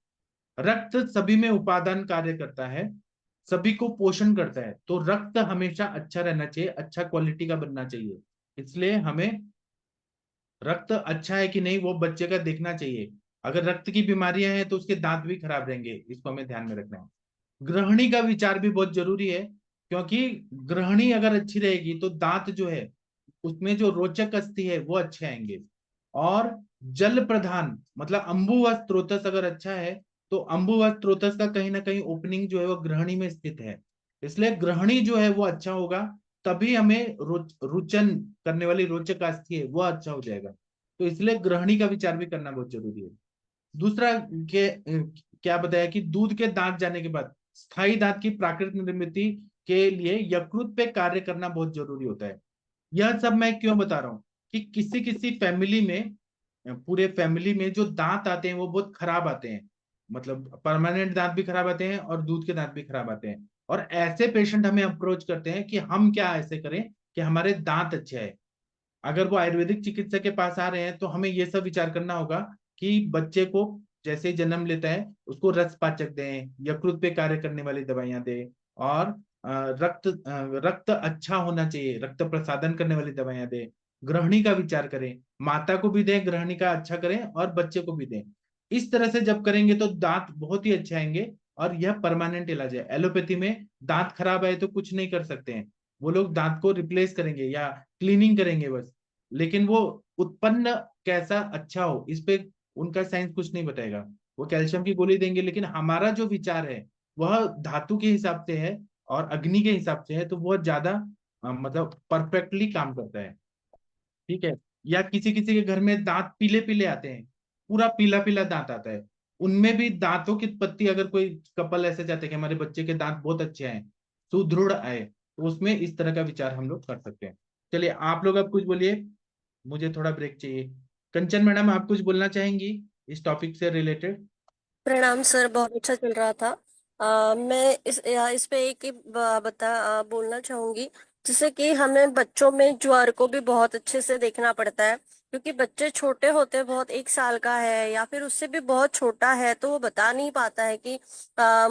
रक्त सभी में उपादान कार्य करता है, सभी को पोषण करता है, तो रक्त हमेशा अच्छा रहना चाहिए, अच्छा क्वालिटी का बनना चाहिए। इसलिए हमें रक्त अच्छा है कि नहीं वो बच्चे का देखना चाहिए। अगर रक्त की बीमारियां हैं तो उसके दांत भी खराब रहेंगे, इसको हमें ध्यान में रखना है। ग्रहणी का विचार भी बहुत जरूरी है, क्योंकि ग्रहणी अगर अच्छी रहेगी तो दांत जो है उसमें जो रोचक अस्थि है वो अच्छे आएंगे। और जल प्रधान मतलब अम्बुवा स्त्रोतस अगर अच्छा है, तो अम्बुवा स्त्रोतस का कहीं ना कहीं ओपनिंग जो है वो ग्रहणी में स्थित है। इसलिए ग्रहणी जो है वो अच्छा होगा, तभी हमें रुचन करने वाली रोचक अस्थि है वो अच्छा हो जाएगा। तो इसलिए ग्रहणी का विचार भी करना बहुत जरूरी है। दूसरा के क्या बताया कि दूध के दांत जाने के बाद स्थायी दांत की प्राकृतिक निर्मित के लिए यकृत पे कार्य करना बहुत जरूरी होता है। यह सब मैं क्यों बता रहा हूँ कि किसी किसी फैमिली में, पूरे फैमिली में जो दांत आते हैं वो बहुत खराब आते हैं, मतलब परमानेंट दांत भी खराब आते हैं और दूध के दांत भी खराब आते हैं। और ऐसे पेशेंट हमें अप्रोच करते हैं कि हम क्या ऐसे करें कि हमारे दांत अच्छे आए। अगर वो आयुर्वेदिक चिकित्सक के पास आ रहे हैं तो हमें ये सब विचार करना होगा कि बच्चे को जैसे ही जन्म लेता है उसको रस पाचक दें, यकृत पे कार्य करने वाली दवाइयां दें, और रक्त अच्छा होना चाहिए, रक्त प्रसादन करने वाली दवाइयां दें। ग्रहणी का विचार करें, माता को भी दें, ग्रहणी का अच्छा करें और बच्चे को भी दें। इस तरह से जब करेंगे तो दांत बहुत ही अच्छे आएंगे और यह परमानेंट इलाज है। एलोपैथी में दांत खराब आए तो कुछ नहीं कर सकते हैं, वो लोग दांत को रिप्लेस करेंगे या क्लीनिंग करेंगे बस, लेकिन वो उत्पन्न कैसा अच्छा हो इस पे उनका साइंस कुछ नहीं बताएगा। वो कैल्शियम की गोली देंगे, लेकिन हमारा जो विचार है वह धातु के हिसाब से है और अग्नि के हिसाब से है, तो बहुत ज्यादा मतलब परफेक्टली काम करता है। ठीक है। या किसी किसी के घर में दांत पीले पीले आते हैं, पूरा पीला पीला दांत आता है, उनमें भी दांतों की उत्पत्ति, अगर कोई कपल ऐसे चाहते हैं कि हमारे बच्चे के दांत बहुत अच्छे आए, सुदृढ़ आए, तो उसमें इस तरह का विचार हम लोग कर सकते हैं। चलिए आप लोग अब कुछ बोलिए, मुझे थोड़ा ब्रेक चाहिए। कंचन मैडम आप कुछ बोलना चाहेंगी इस टॉपिक से रिलेटेड? प्रणाम सर, बहुत अच्छा चल रहा था। मैं इस पे एक ही बोलना चाहूंगी, जैसे कि हमें बच्चों में ज्वर को भी बहुत अच्छे से देखना पड़ता है, क्योंकि बच्चे छोटे होते हैं बहुत, 1 साल का है या फिर उससे भी बहुत छोटा है तो वो बता नहीं पाता है कि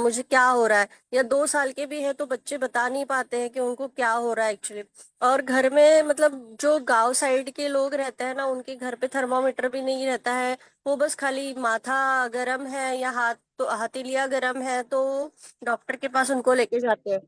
मुझे क्या हो रहा है। या 2 साल के भी है तो बच्चे बता नहीं पाते हैं कि उनको क्या हो रहा है एक्चुअली। और घर में मतलब जो गांव साइड के लोग रहते हैं ना, उनके घर पे थर्मामीटर भी नहीं रहता है। वो बस खाली माथा गर्म है या हाथ तो हथेलियां गर्म है तो डॉक्टर के पास उनको लेके जाते हैं।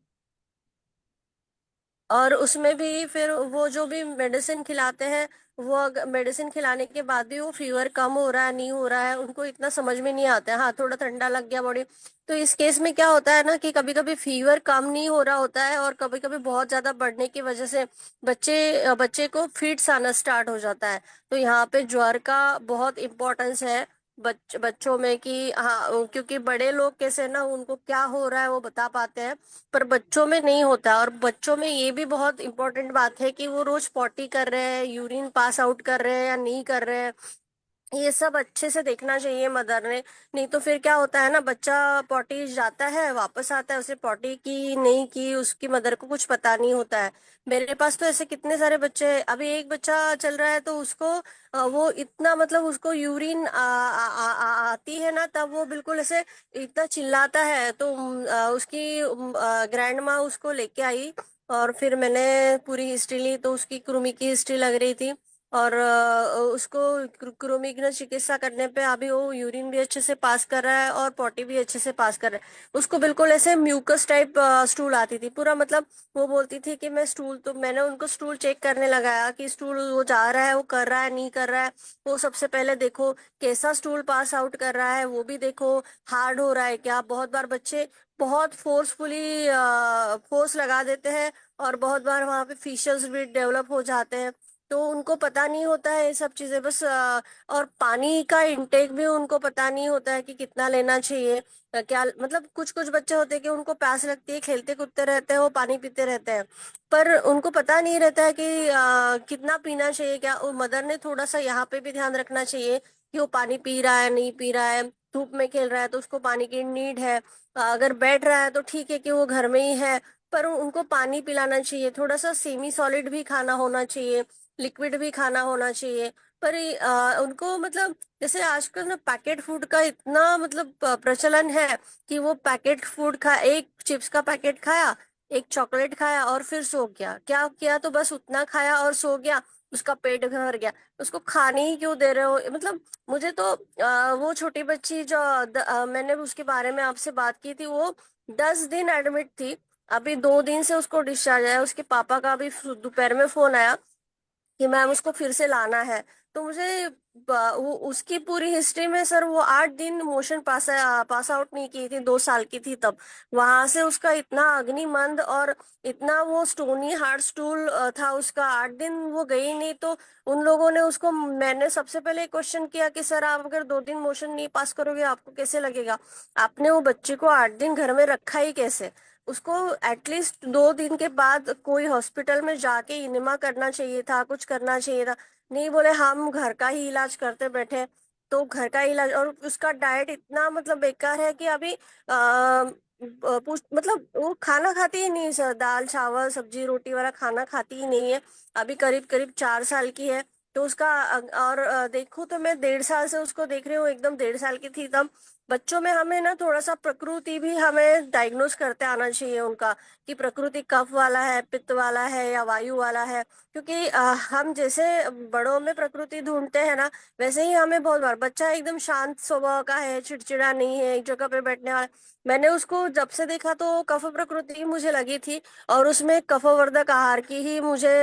और उसमें भी फिर वो जो भी मेडिसिन खिलाते हैं, वो मेडिसिन खिलाने के बाद भी वो फीवर कम हो रहा है नहीं हो रहा है उनको इतना समझ में नहीं आता है। हाँ, थोड़ा ठंडा लग गया बॉडी। तो इस केस में क्या होता है ना कि कभी कभी फीवर कम नहीं हो रहा होता है और कभी कभी बहुत ज्यादा बढ़ने की वजह से बच्चे को फिट्स आना स्टार्ट हो जाता है। तो यहाँ पे ज्वर का बहुत इम्पोर्टेंस है बच्चों में कि हाँ, क्योंकि बड़े लोग कैसे ना उनको क्या हो रहा है वो बता पाते हैं, पर बच्चों में नहीं होता। और बच्चों में ये भी बहुत इंपॉर्टेंट बात है कि वो रोज पॉटी कर रहे हैं, यूरिन पास आउट कर रहे हैं या नहीं कर रहे हैं। ये सब अच्छे से देखना चाहिए मदर ने। नहीं तो फिर क्या होता है ना, बच्चा पॉटी जाता है वापस आता है, उसे पॉटी की नहीं की उसकी मदर को कुछ पता नहीं होता है। मेरे पास तो ऐसे कितने सारे बच्चे हैं। अभी एक बच्चा चल रहा है तो उसको वो इतना मतलब उसको यूरिन आती है ना, तब वो बिल्कुल ऐसे इतना चिल्लाता है। तो उसकी ग्रैंड माँ उसको लेके आई और फिर मैंने पूरी हिस्ट्री ली तो उसकी कृमि की हिस्ट्री लग रही थी। और उसको कृमि की चिकित्सा करने पे अभी वो यूरिन भी अच्छे से पास कर रहा है और पॉटी भी अच्छे से पास कर रहा है। उसको बिल्कुल ऐसे म्यूकस टाइप स्टूल आती थी पूरा, मतलब वो बोलती थी कि मैं स्टूल, तो मैंने उनको स्टूल चेक करने लगाया कि स्टूल वो जा रहा है, वो कर रहा है नहीं कर रहा है। वो सबसे पहले देखो कैसा स्टूल पास आउट कर रहा है, वो भी देखो हार्ड हो रहा है क्या। बहुत बार बच्चे बहुत फोर्सफुली फोर्स लगा देते हैं और बहुत बार वहां पे फिशर्स भी डेवलप हो जाते हैं। तो उनको पता नहीं होता है ये सब चीजें बस और पानी का इंटेक भी उनको पता नहीं होता है कि कितना लेना चाहिए। क्या मतलब कुछ कुछ बच्चे होते हैं कि उनको प्यास लगती है, खेलते कूदते रहते हैं, वो पानी पीते रहते हैं, पर उनको पता नहीं रहता है कि कितना पीना चाहिए। क्या मदर ने थोड़ा सा यहाँ पे भी ध्यान रखना चाहिए कि वो पानी पी रहा है नहीं पी रहा है। धूप में खेल रहा है तो उसको पानी की नीड है। अगर बैठ रहा है तो ठीक है कि वो घर में ही है, पर उनको पानी पिलाना चाहिए। थोड़ा सा सेमी सॉलिड भी खाना होना चाहिए, लिक्विड भी खाना होना चाहिए। पर उनको मतलब जैसे आजकल ना पैकेट फूड का इतना मतलब प्रचलन है कि वो पैकेट फूड खा, एक चिप्स का पैकेट खाया, एक चॉकलेट खाया और फिर सो गया। क्या किया, तो बस उतना खाया और सो गया, उसका पेट भर गया। उसको खाने ही क्यों दे रहे हो मतलब। मुझे तो वो छोटी बच्ची जो मैंने उसके बारे में आपसे बात की थी, वो 10 दिन एडमिट थी। अभी 2 दिन से उसको डिस्चार्ज आया। उसके पापा का अभी दोपहर में फोन आया कि मैम उसको फिर से लाना है। तो मुझे वो उसकी पूरी हिस्ट्री में सर वो 8 दिन मोशन पास आउट नहीं की थी, 2 साल की थी तब। वहां से उसका इतना अग्निमंद और इतना वो स्टोनी हार्ट स्टूल था उसका, 8 दिन वो गई नहीं। तो उन लोगों ने उसको, मैंने सबसे पहले क्वेश्चन किया कि सर आप अगर 2 दिन मोशन नहीं पास करोगे आपको कैसे लगेगा। आपने वो बच्चे को 8 दिन घर में रखा ही कैसे। उसको एटलीस्ट 2 दिन के बाद कोई हॉस्पिटल में जाके इनेमा करना चाहिए था, कुछ करना चाहिए था। नहीं, बोले हम घर का ही इलाज करते बैठे। तो घर का इलाज, और उसका डाइट इतना मतलब बेकार है कि अभी मतलब वो खाना खाती ही नहीं सर, दाल चावल सब्जी रोटी वाला खाना खाती ही नहीं है। अभी करीब करीब 4 साल की है। तो उसका और देखो तो मैं 1.5 साल से उसको देख रही हूँ, एकदम 1.5 साल की थी तब। बच्चों में हमें ना थोड़ा सा प्रकृति भी हमें डायग्नोस करते आना चाहिए उनका, कि प्रकृति कफ वाला है, पित्त वाला है या वायु वाला है। क्योंकि हम जैसे बड़ों में प्रकृति ढूंढते हैं ना, वैसे ही हमें बहुत बार बच्चा एकदम शांत स्वभाव का है, चिड़चिड़ा नहीं है, एक जगह पे बैठने वाला। मैंने उसको जब से देखा तो कफ प्रकृति की मुझे लगी थी। और उसमें कफवर्धक आहार की ही मुझे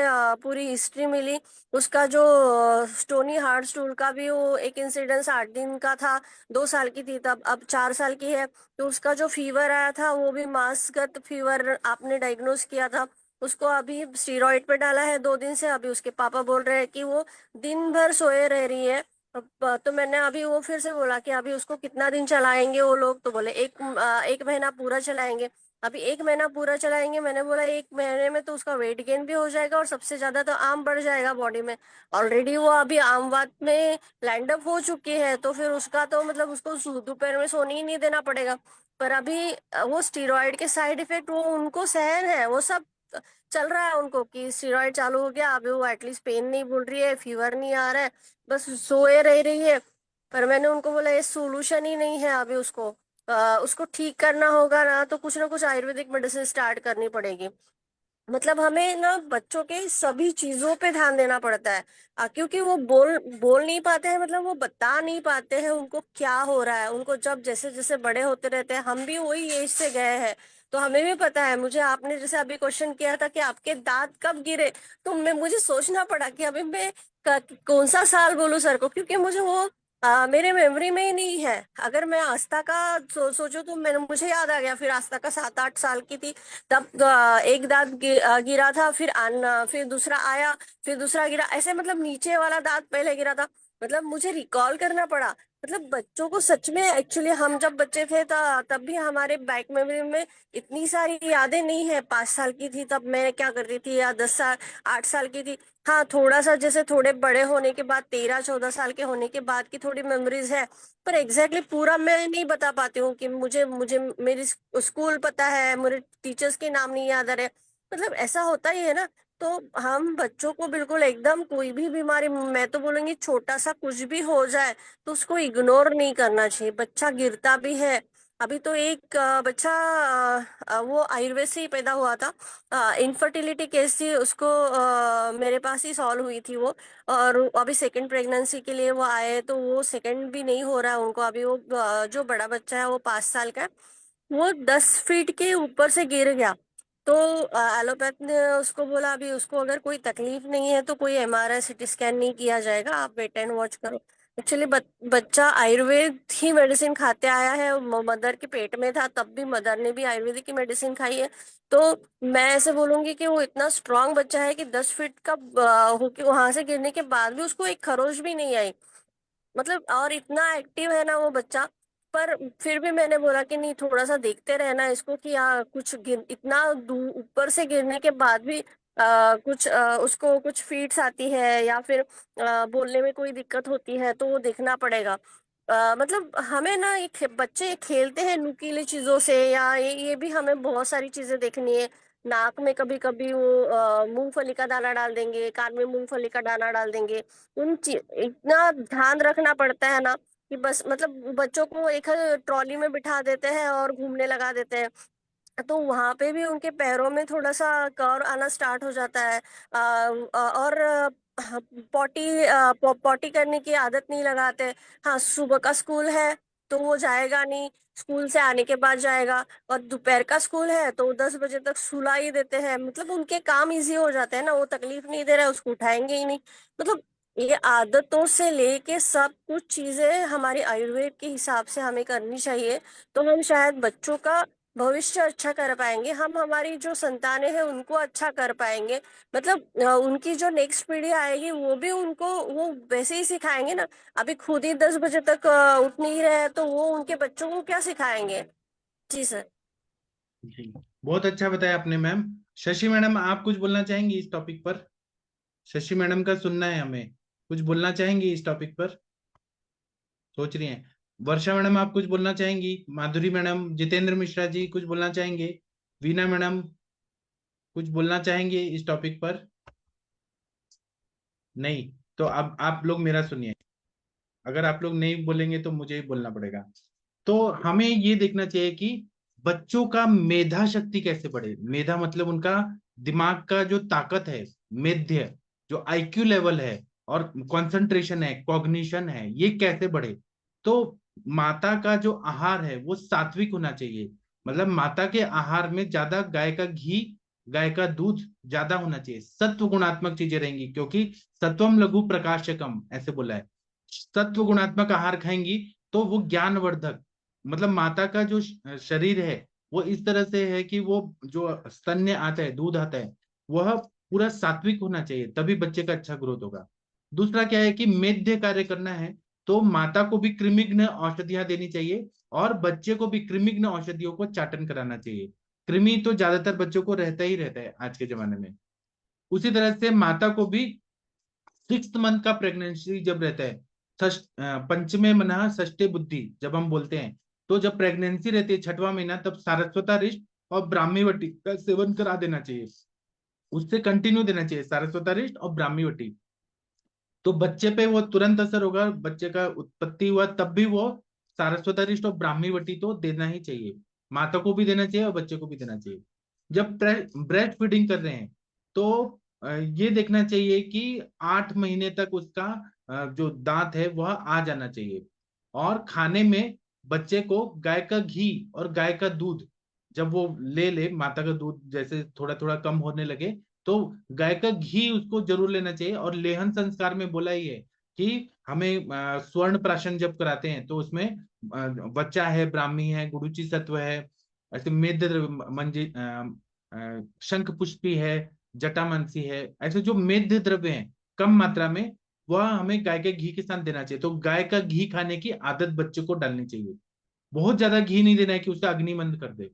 पूरी हिस्ट्री मिली। उसका जो स्टोनी हार्ट स्टूल का भी वो एक इंसिडेंस 8 दिन का था। 2 साल की थी तब, अब 4 साल की है। तो उसका जो फीवर आया था वो भी मांसगत फीवर आपने डायग्नोस किया था। उसको अभी स्टीरॉइड पे डाला है 2 दिन से। अभी उसके पापा बोल रहे हैं कि वो दिन भर सोए रह रही है। तो मैंने अभी वो फिर से बोला कि अभी उसको कितना दिन चलाएंगे वो लोग, तो बोले 1 महीना पूरा चलाएंगे। अभी 1 महीना पूरा चलाएंगे, मैंने बोला 1 महीने में तो उसका वेट गेन भी हो जाएगा और सबसे ज्यादा तो आम बढ़ जाएगा बॉडी में। ऑलरेडी वो अभी आमवाद में लैंड अप हो चुकी है, तो फिर उसका तो मतलब उसको दोपहर में सोने ही नहीं देना पड़ेगा। पर अभी वो स्टीरॉयड के साइड इफेक्ट वो उनको सहन है, वो सब चल रहा है उनको कि स्टीरॉयड चालू हो गया, अभी वो एटलीस्ट पेन नहीं बोल रही है, फीवर नहीं आ रहा है, बस सोए रह रही है। पर मैंने उनको बोला ये सोल्यूशन ही नहीं है, अभी उसको उसको ठीक करना होगा ना कुछ आयुर्वेदिक मेडिसिन स्टार्ट करनी पड़ेगी। मतलब हमें ना बच्चों के सभी चीजों पे ध्यान देना पड़ता है, क्योंकि वो बोल नहीं पाते हैं, मतलब वो बता नहीं पाते हैं उनको क्या हो रहा है। उनको जब जैसे जैसे बड़े होते रहते हैं, हम भी वही एज से गए हैं, तो हमें भी पता है। मुझे आपने जैसे अभी क्वेश्चन किया था कि आपके दांत कब गिरे, तो मुझे सोचना पड़ा कि अभी मैं कौन सा साल बोलूं सर को, क्योंकि मुझे वो मेरे मेमोरी में ही नहीं है। अगर मैं आस्था का सोचो तो मुझे याद आ गया, फिर आस्था का 7-8 साल की थी तब एक दांत गिरा था, फिर दूसरा आया, फिर दूसरा गिरा, ऐसे मतलब नीचे वाला दांत पहले गिरा था। मतलब मुझे रिकॉल करना पड़ा। मतलब बच्चों को सच में एक्चुअली हम जब बच्चे थे तब भी हमारे बैक मेमोरी में इतनी सारी यादें नहीं है। 5 साल की थी तब मैं क्या करती थी, या 10 साल 8 साल की थी। हाँ, थोड़ा सा जैसे थोड़े बड़े होने के बाद 13-14 साल के होने के बाद की थोड़ी मेमोरीज है। पर एग्जैक्टली पूरा मैं नहीं बता पाती हूँ कि मुझे मुझे मेरी स्कूल पता है, मेरे टीचर्स के नाम नहीं याद आ रहे। मतलब ऐसा होता ही है ना। तो हम बच्चों को बिल्कुल एकदम कोई भी बीमारी, मैं तो बोलूंगी छोटा सा कुछ भी हो जाए तो उसको इग्नोर नहीं करना चाहिए। बच्चा गिरता भी है। अभी तो एक बच्चा वो आयुर्वेद से ही पैदा हुआ था, इनफर्टिलिटी केस थी उसको, मेरे पास ही सॉल्व हुई थी वो। और अभी सेकंड प्रेगनेंसी के लिए वो आए, तो वो सेकंड भी नहीं हो रहा है उनको अभी। वो जो बड़ा बच्चा है वो 5 साल का है, वो 10 फीट के ऊपर से गिर गया। तो एलोपैथ ने उसको बोला अभी उसको अगर कोई तकलीफ नहीं है तो कोई एमआरआई सीटी स्कैन नहीं किया जाएगा, आप वेट एंड वॉच करो। एक्चुअली बच्चा आयुर्वेद ही मेडिसिन खाते आया है, मदर के पेट में था तब भी मदर ने भी आयुर्वेदिक की मेडिसिन खाई है। तो मैं ऐसे बोलूंगी कि वो इतना स्ट्रांग बच्चा है कि 10 फीट का होके वहां से गिरने के बाद भी उसको एक खरोच भी नहीं आई। मतलब और इतना एक्टिव है ना वो बच्चा। पर फिर भी मैंने बोला कि नहीं, थोड़ा सा देखते रहना इसको कि कुछ इतना ऊपर से गिरने के बाद भी कुछ उसको कुछ फीट्स आती है या फिर बोलने में कोई दिक्कत होती है तो वो देखना पड़ेगा। मतलब हमें ना बच्चे खेलते हैं नुकीली चीजों से, या ये भी हमें बहुत सारी चीजें देखनी है। नाक में कभी कभी वो मूंगफली का दाना डाल देंगे, कान में मूंगफली का दाना डाल देंगे। इतना ध्यान रखना पड़ता है ना कि बस मतलब बच्चों को एक ट्रॉली में बिठा देते हैं और घूमने लगा देते हैं, तो वहां पे भी उनके पैरों में थोड़ा सा कर्व आना स्टार्ट हो जाता है। और पॉटी करने की आदत नहीं लगाते। हाँ, सुबह का स्कूल है तो वो जाएगा नहीं, स्कूल से आने के बाद जाएगा। और दोपहर का स्कूल है तो 10 बजे तक सुला ही देते हैं, मतलब उनके काम इजी हो जाते हैं ना, वो तकलीफ नहीं दे रहा है, उसको उठाएंगे ही नहीं। मतलब ये आदतों से लेके सब कुछ चीजें हमारी आयुर्वेद के हिसाब से हमें करनी चाहिए, तो हम शायद बच्चों का भविष्य अच्छा कर पाएंगे, हम हमारी जो संतानें हैं उनको अच्छा कर पाएंगे। मतलब उनकी जो नेक्स्ट पीढ़ी आएगी वो भी उनको वो वैसे ही सिखाएंगे ना। अभी खुद ही 10 बजे तक उठ नहीं रहे हैं तो वो उनके बच्चों को क्या सिखाएंगे। जी सर। जी, बहुत अच्छा बताया आपने मैम। शशि मैडम, आप कुछ बोलना चाहेंगी इस टॉपिक पर? शशि मैडम का सुनना है हमें, कुछ बोलना चाहेंगी इस टॉपिक पर? सोच रही हैं। वर्षा मैडम, आप कुछ बोलना चाहेंगी? माधुरी मैडम, जितेंद्र मिश्रा जी कुछ बोलना चाहेंगे? वीना मैडम कुछ बोलना चाहेंगे इस टॉपिक पर? नहीं? तो अब आप लोग मेरा सुनिए। अगर आप लोग नहीं बोलेंगे तो मुझे ही बोलना पड़ेगा। तो हमें ये देखना चाहिए कि बच्चों का मेधा शक्ति कैसे बढ़े। मेधा मतलब उनका दिमाग का जो ताकत है, मेध्य, जो आईक्यू लेवल है और कंसंट्रेशन है, कॉग्निशन है, ये कैसे बढ़े। तो माता का जो आहार है वो सात्विक होना चाहिए। मतलब माता के आहार में ज्यादा गाय का घी, गाय का दूध ज्यादा होना चाहिए, सत्व गुणात्मक चीजें रहेंगी, क्योंकि सत्वम लघु प्रकाशकम ऐसे बोला है। सत्व गुणात्मक आहार खाएंगी तो वो ज्ञानवर्धक, मतलब माता का जो शरीर है वो इस तरह से है कि वो जो स्तन्य आता है, दूध आता है, वह पूरा सात्विक होना चाहिए, तभी बच्चे का अच्छा ग्रोथ होगा। दूसरा क्या है कि मेध्य कार्य करना है, तो माता को भी कृमिघ्न औषधियां देनी चाहिए और बच्चे को भी कृमिघ्न औषधियों को चाटन कराना चाहिए। कृमि तो ज्यादातर बच्चों को रहता ही रहता है आज के जमाने में। उसी तरह से माता को भी 6 मंथ का प्रेगनेंसी जब रहता है, पंचमे मना षष्ठे बुद्धि जब हम बोलते हैं, तो जब प्रेगनेंसी रहती है 6वां महीना, तब सारस्वता रिष्ट और ब्राह्मीवटी का सेवन करा देना चाहिए। उससे कंटिन्यू देना चाहिए सारस्वतारिष्ट और ब्राह्मीवटी। तो बच्चे पे वो तुरंत असर होगा, बच्चे का उत्पत्ति हुआ तब भी वो सारस्वतारिष्ट और ब्राह्मीवटी तो देना ही चाहिए। माता को भी देना चाहिए और बच्चे को भी देना चाहिए। जब ब्रेस्ट फीडिंग कर रहे हैं तो ये देखना चाहिए कि 8 महीने तक उसका जो दांत है वह आ जाना चाहिए। और खाने में बच्चे को गाय का घी और गाय का दूध जब वो ले माता का दूध जैसे थोड़ा थोड़ा कम होने लगे तो गाय का घी उसको जरूर लेना चाहिए। और लेहन संस्कार में बोला ही है कि हमें स्वर्ण प्राशन जब कराते हैं तो उसमें बच्चा है, ब्राह्मी है, गुरुचि सत्व है, ऐसे मेद मंजी शंख पुष्पी है, जटामांसी है, ऐसे जो मेद द्रव्य हैं कम मात्रा में वह हमें गाय के घी के साथ देना चाहिए। तो गाय का घी खाने की आदत बच्चे को डालनी चाहिए। बहुत ज्यादा घी नहीं देना है कि उसका अग्निमंद कर दे।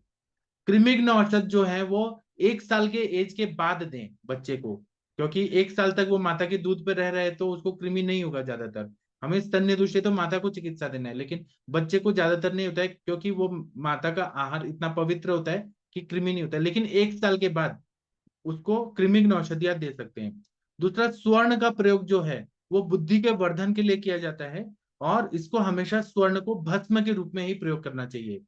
कृमिघ्न औषध जो है वो 1 साल के एज के बाद दें बच्चे को, क्योंकि 1 साल तक वो माता के दूध पे रह रहे हैं तो उसको कृमि नहीं होगा ज्यादातर। हमें स्तन्य दूषित तो माता को चिकित्सा देना है, लेकिन बच्चे को ज्यादातर नहीं होता है क्योंकि वो माता का आहार इतना पवित्र होता है कि कृमि नहीं होता है। लेकिन 1 साल के बाद उसको कृमिघ्न औषधियां दे सकते हैं। दूसरा, स्वर्ण का प्रयोग जो है वो बुद्धि के वर्धन के लिए किया जाता है और इसको हमेशा स्वर्ण को भस्म के रूप में ही प्रयोग करना चाहिए।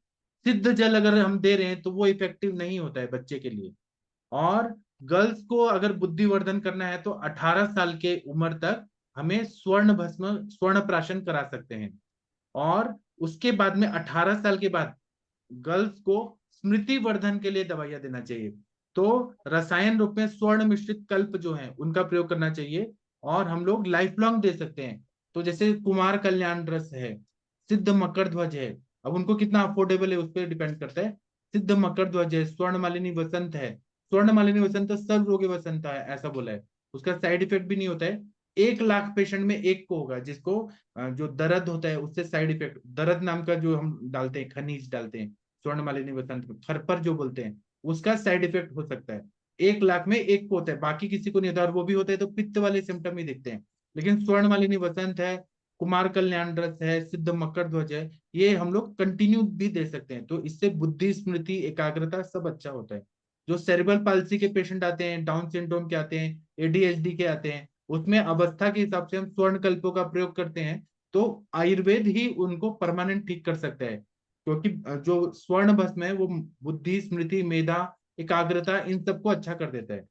सिद्ध जल अगर हम दे रहे हैं तो वो इफेक्टिव नहीं होता है बच्चे के लिए। और गर्ल्स को अगर बुद्धि वर्धन करना है तो 18 साल के उम्र तक हमें स्वर्ण भस्म स्वर्ण प्राशन करा सकते हैं। और उसके बाद में 18 साल के बाद गर्ल्स को स्मृति वर्धन के लिए दवाइयां देना चाहिए। तो रसायन रूप में स्वर्ण मिश्रित कल्प जो है उनका प्रयोग करना चाहिए और हम लोग लाइफ लॉन्ग दे सकते हैं। तो जैसे कुमार कल्याण रस है, सिद्ध मकर ध्वज है, अब उनको कितना अफोर्डेबल है उस पर डिपेंड करता है। सिद्ध मकर ध्वज है, स्वर्ण मालिनी वसंत है। स्वर्ण मालिनी वसंत तो सर्व रोगे वसंत है ऐसा बोला है, उसका साइड इफेक्ट भी नहीं होता है। 1 लाख पेशेंट में एक को होगा जिसको जो दर्द होता है उससे साइड इफेक्ट, दर्द नाम का जो हम डालते हैं खनिज डालते हैं स्वर्ण मालिनी वसंत में, खरपर जो बोलते हैं, उसका साइड इफेक्ट हो सकता है। 1 लाख में एक को होता है, बाकी किसी को नहीं होता। और वो भी होता है तो पित्त वाले सिम्टम ही दिखते हैं। लेकिन स्वर्ण मालिनी वसंत है, कुमार कल्याण रस है, सिद्ध मकर ध्वज है, ये हम लोग कंटिन्यू भी दे सकते हैं। तो इससे बुद्धि, स्मृति, एकाग्रता सब अच्छा होता है। जो सेरेब्रल पाल्सी के पेशेंट आते हैं, डाउन सिंड्रोम के आते हैं, एडीएचडी के आते हैं, उसमें अवस्था के हिसाब से हम स्वर्ण कल्पों का प्रयोग करते हैं तो आयुर्वेद ही उनको परमानेंट ठीक कर सकता है। क्योंकि जो स्वर्ण भस्म है वो बुद्धि, स्मृति, मेधा, एकाग्रता इन सबको अच्छा कर देता है।